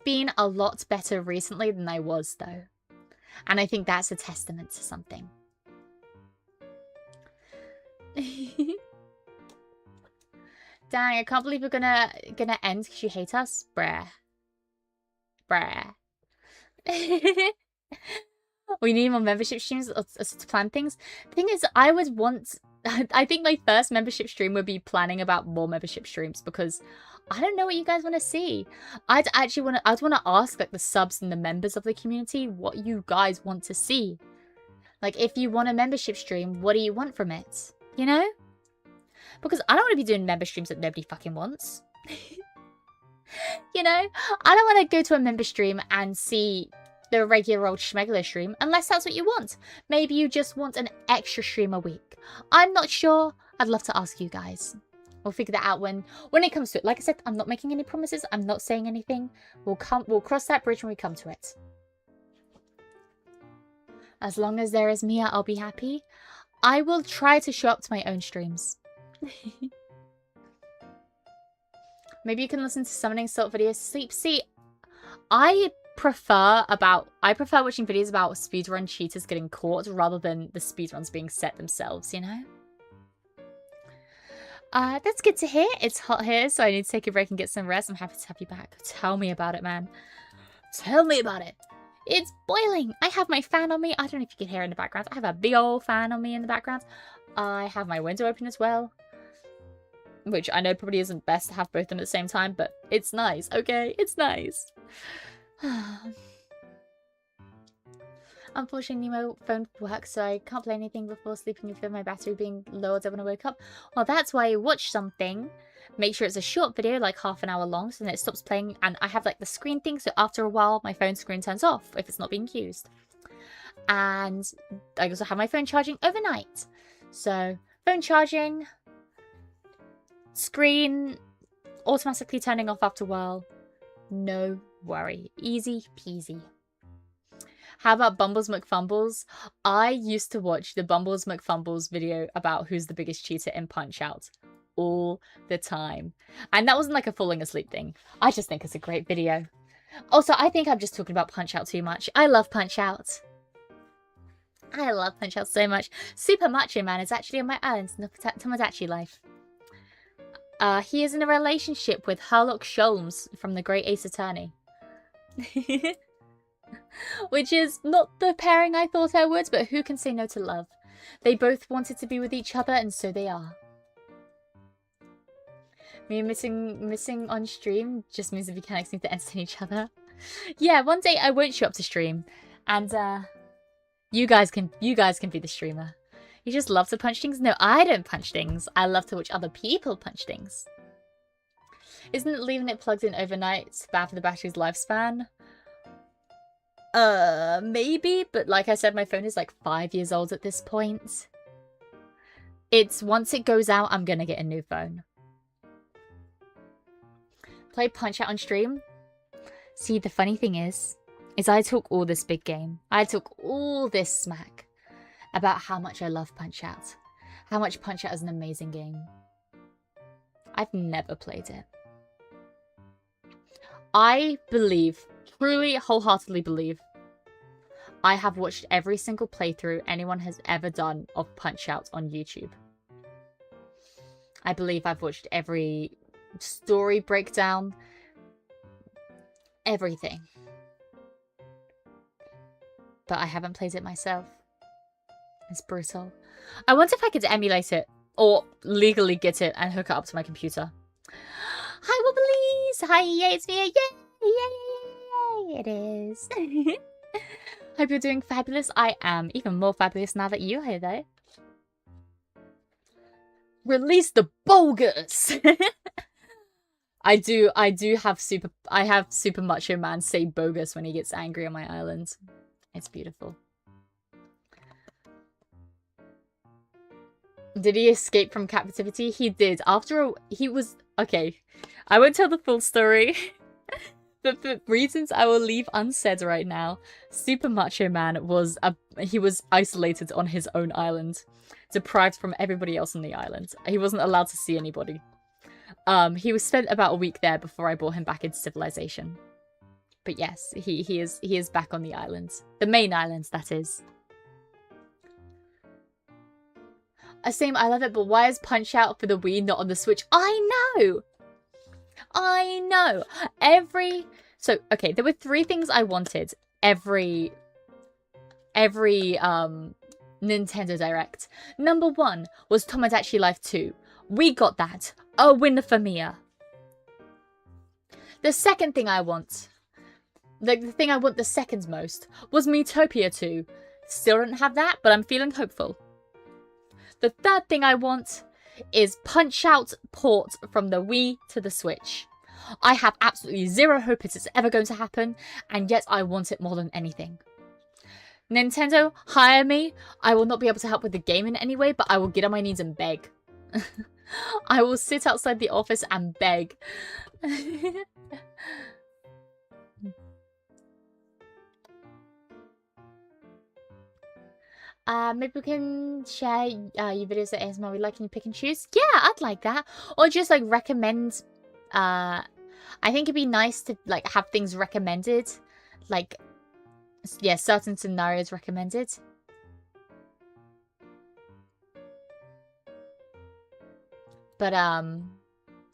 been a lot better recently than I was, though. And I think that's a testament to something. Dang, I can't believe we're gonna end because you hate us. Bruh. We need more membership streams to plan things. The thing is, I think my first membership stream would be planning about more membership streams because I don't know what you guys want to see. I'd want to ask like the subs and the members of the community what you guys want to see. Like, if you want a membership stream, what do you want from it? You know? Because I don't want to be doing member streams that nobody fucking wants. You know? I don't want to go to a member stream and see the regular old schmegular stream unless that's what you want. Maybe you just want an extra stream a week. I'm not sure. I'd love to ask you guys. We'll figure that out when it comes to it. Like I said, I'm not making any promises. I'm not saying anything. We'll cross that bridge when we come to it. As long as there is Mia, I'll be happy. I will try to show up to my own streams. Maybe you can listen to summoning salt videos to sleep. See, I prefer watching videos about speedrun cheaters getting caught rather than the speedruns being set themselves, you know? That's good to hear. It's hot here, so I need to take a break and get some rest. I'm happy to have you back. Tell me about it, man. Tell me about it. It's boiling. I have my fan on me. I don't know if you can hear in the background. I have a big old fan on me in the background. I have my window open as well. Which I know probably isn't best to have both of them at the same time, but it's nice, okay? It's nice. Unfortunately, my phone works, so I can't play anything before sleeping with my battery being lowered when I wake up. Well, that's why I watch something. Make sure it's a short video, like half an hour long, so then it stops playing. And I have like the screen thing, so after a while, my phone screen turns off if it's not being used. And I also have my phone charging overnight. So, phone charging, screen automatically turning off after a while. No worry. Easy peasy. How about Bumbles McFumbles? I used to watch the Bumbles McFumbles video about who's the biggest cheater in Punch-Out all the time. And that wasn't like a falling asleep thing. I just think it's a great video. Also, I think I'm just talking about Punch-Out too much. I love Punch-Out. I love Punch-Out so much. Super Macho Man is actually on my island in the Tomodachi life. He is in a relationship with Herlock Sholmes from The Great Ace Attorney. Which is not the pairing I thought I would, but who can say no to love? They both wanted to be with each other, and so they are. Me missing on stream just means the mechanics need to entertain each other. Yeah, one day I won't show up to stream, and you guys can be the streamer. You just love to punch things? No, I don't punch things. I love to watch other people punch things. Isn't leaving it plugged in overnight bad for the battery's lifespan? Maybe, but like I said, my phone is like 5 years old at this point. It's once it goes out, I'm gonna get a new phone. Play Punch-Out on stream? See, the funny thing is I talk all this big game. I talk all this smack about how much I love Punch-Out. How much Punch-Out is an amazing game. I've never played it. I believe, truly, wholeheartedly believe, I have watched every single playthrough anyone has ever done of Punch-Out on YouTube. I believe I've watched every story breakdown. Everything. But I haven't played it myself. It's brutal. I wonder if I could emulate it. Or legally get it and hook it up to my computer. Hi, Wobblies! Hi, yay, it's me! Yay! Yay! It is. Hope you're doing fabulous. I am even more fabulous now that you're here, though. Release the bogus! I have Super Macho Man say bogus when he gets angry on my island. It's beautiful. Did he escape from captivity? He did. Okay. I won't tell the full story. But for reasons I will leave unsaid right now, Super Macho Man was isolated on his own island, deprived from everybody else on the island. He wasn't allowed to see anybody. He was spent about a week there before I brought him back into civilization. But yes, he is back on the island. The main island, that is. Same, I love it, but why is Punch-Out for the Wii not on the Switch? I know! So, okay, there were 3 things I wanted every Nintendo Direct. Number 1 was Tomodachi Life 2. We got that. A win for Mia. The second thing I want, like the thing I want the second most, was Miitopia 2. Still don't have that, but I'm feeling hopeful. The third thing I want is Punch-Out port from the Wii to the Switch. I have absolutely zero hope it's ever going to happen, and yet I want it more than anything. Nintendo, hire me. I will not be able to help with the game in any way, but I will get on my knees and beg. I will sit outside the office and beg. Maybe we can share your videos at ASMR we like and you pick and choose. Yeah, I'd like that. Or just like recommend. I think it'd be nice to like have things recommended. Like, yeah, certain scenarios recommended. But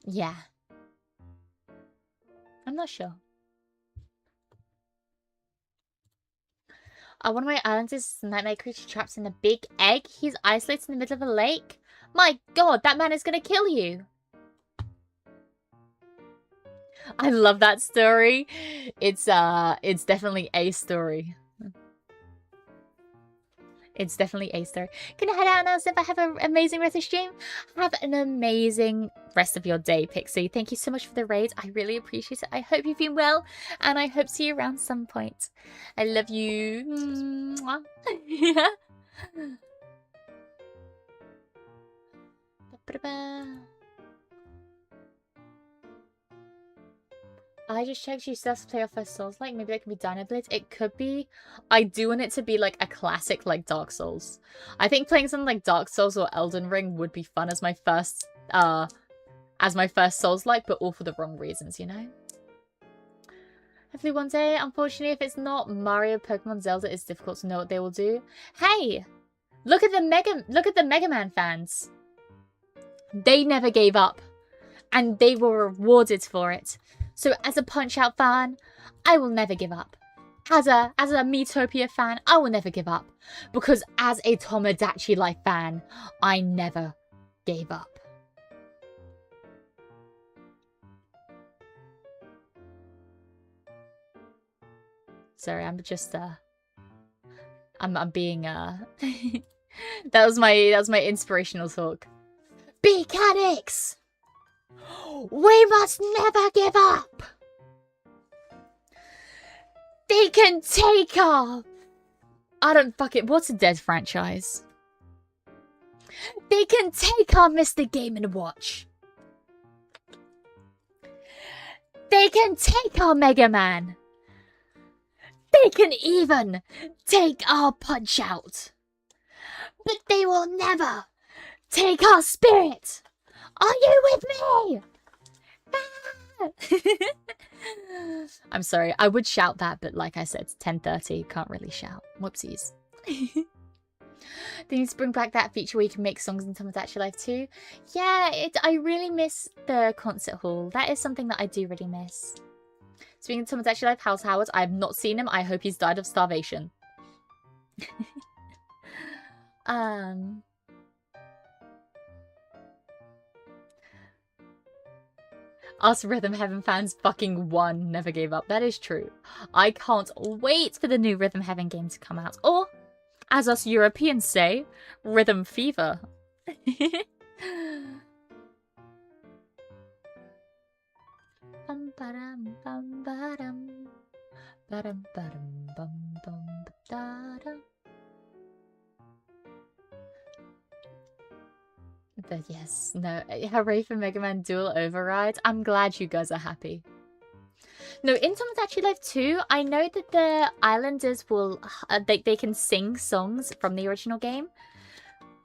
yeah. I'm not sure. One of my islands is a nightmare creature trapped in a big egg. He's isolated in the middle of a lake. My god, that man is gonna kill you. I love that story. It's definitely a story. It's definitely a story. Can I head out now, Zip? I have an amazing rest of the stream. Have an amazing rest of your day, Pixie. Thank you so much for the raid. I really appreciate it. I hope you've been well, and I hope to see you around some point. I love you. Mwah. Yeah. I just checked you still have to play off first Souls like. Maybe that could be Dino Blades. It could be. I do want it to be like a classic like Dark Souls. I think playing something like Dark Souls or Elden Ring would be fun as my first Souls like, but all for the wrong reasons, you know? Hopefully one day. Unfortunately, if it's not Mario, Pokemon, Zelda, it's difficult to know what they will do. Hey! Look at the Mega Man fans. They never gave up. And they were rewarded for it. So as a Punch-Out fan, I will never give up. As a Miitopia fan, I will never give up. Because as a Tomodachi Life fan, I never gave up. Sorry, I'm just I'm being that was my inspirational talk. Mechanics! We must never give up! They can take our... I don't fuck it. What's a dead franchise? They can take our Mr. Game & Watch. They can take our Mega Man. They can even take our Punch-Out. But they will never take our spirit. Are you with me? I'm sorry. I would shout that, but like I said, it's 10:30. Can't really shout. Whoopsies. They need to bring back that feature where you can make songs in Tomodachi Life 2. Yeah, I really miss the concert hall. That is something that I do really miss. Speaking of Tomodachi Life, how's Howard? I have not seen him. I hope he's died of starvation. Us Rhythm Heaven fans fucking won. Never gave up. That is true. I can't wait for the new Rhythm Heaven game to come out. Or, as us Europeans say, Rhythm Fever. But yes, no, hooray for Mega Man Dual Override. I'm glad you guys are happy. No, in Tomodachi Life 2, I know that the islanders will, they can sing songs from the original game.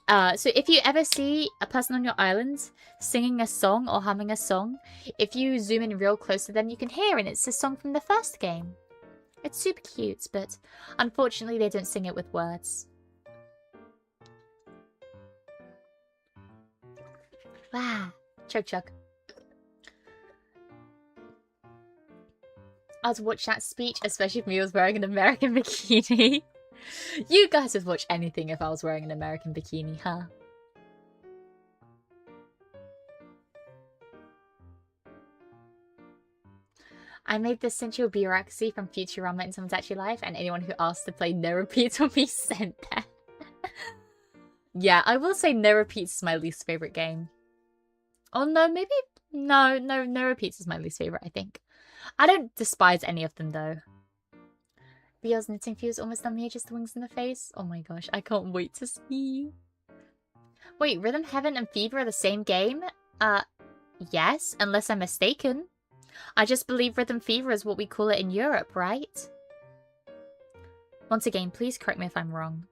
So if you ever see a person on your island singing a song or humming a song, if you zoom in real close to them, you can hear, and it's a song from the first game. It's super cute, but unfortunately they don't sing it with words. Wow. Chug chug. I'd watch that speech, especially if me was wearing an American bikini. You guys would watch anything if I was wearing an American bikini, huh? I made the sensual bureaucracy from Futurama in Tomodachi Life, and anyone who asked to play No Repeats will be sent there. Yeah, I will say No Repeats is my least favorite game. Oh no, maybe... No Repeats is my least favorite, I think. I don't despise any of them, though. Bio's knitting fuse almost done me, just the wings in the face. Oh my gosh, I can't wait to see. Wait, Rhythm Heaven and Fever are the same game? Yes, unless I'm mistaken. I just believe Rhythm Fever is what we call it in Europe, right? Once again, please correct me if I'm wrong.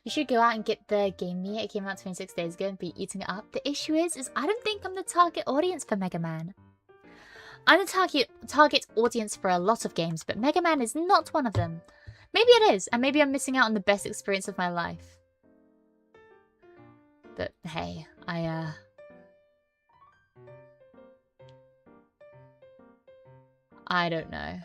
You should go out and get the game meat. It came out 26 days ago and be eating it up. The issue is I don't think I'm the target audience for Mega Man. I'm the target audience for a lot of games, but Mega Man is not one of them. Maybe it is, and maybe I'm missing out on the best experience of my life. But hey, I don't know.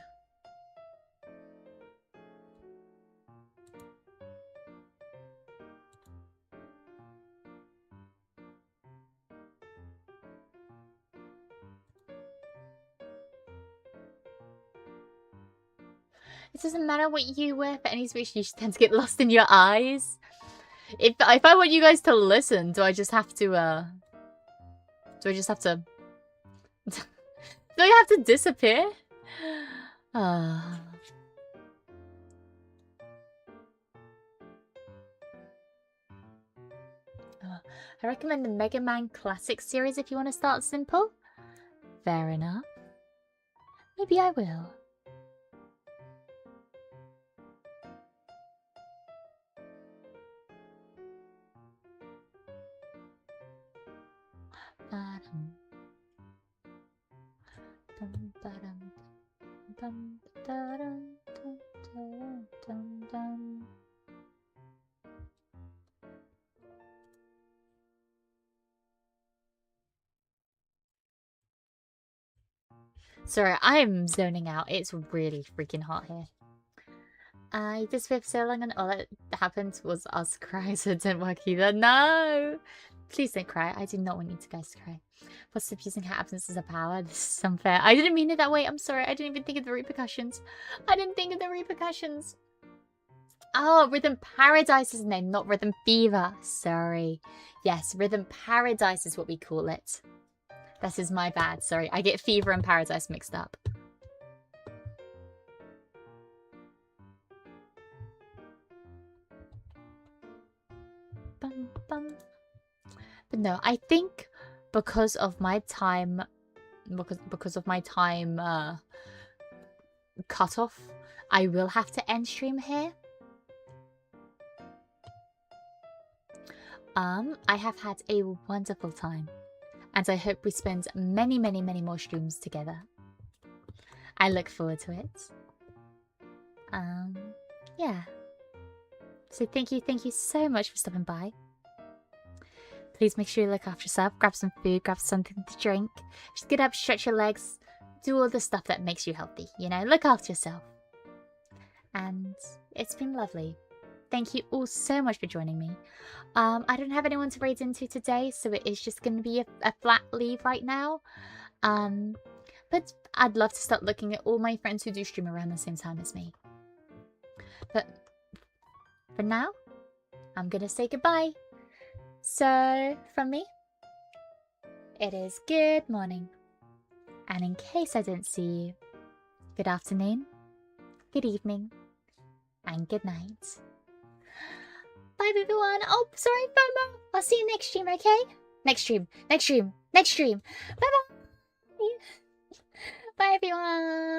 It doesn't matter what you wear for any speech, you just tend to get lost in your eyes. If I want you guys to listen, do I just have to, do I have to disappear? I recommend the Mega Man Classic series if you want to start simple. Fair enough. Maybe I will. Sorry, I am zoning out. It's really freaking hot here. I disappeared for so long and all that happened was us crying, so it didn't work either. No! Please don't cry. I do not want you guys to cry. What's abusing her absence as a power? This is unfair. I didn't mean it that way. I'm sorry. I didn't even think of the repercussions. I didn't think of the repercussions. Oh, Rhythm Paradise is the name, not Rhythm Fever. Sorry. Yes, Rhythm Paradise is what we call it. That is my bad. Sorry. I get Fever and Paradise mixed up. Bum, bum. But no, I think because of my time, cutoff, I will have to end stream here. I have had a wonderful time, and I hope we spend many, many, many more streams together. I look forward to it. Yeah. So thank you so much for stopping by. Please make sure you look after yourself. Grab some food, grab something to drink. Just get up, stretch your legs, do all the stuff that makes you healthy. You know, look after yourself. And it's been lovely. Thank you all so much for joining me. I don't have anyone to raid into today, so it is just going to be a flat leave right now. But I'd love to start looking at all my friends who do stream around the same time as me. But for now, I'm going to say goodbye. So, from me, it is good morning. And in case I didn't see you, good afternoon, good evening, and good night. Bye, everyone. Oh, sorry, FOMO. I'll see you next stream, okay? Next stream. Bye-bye. Bye, everyone.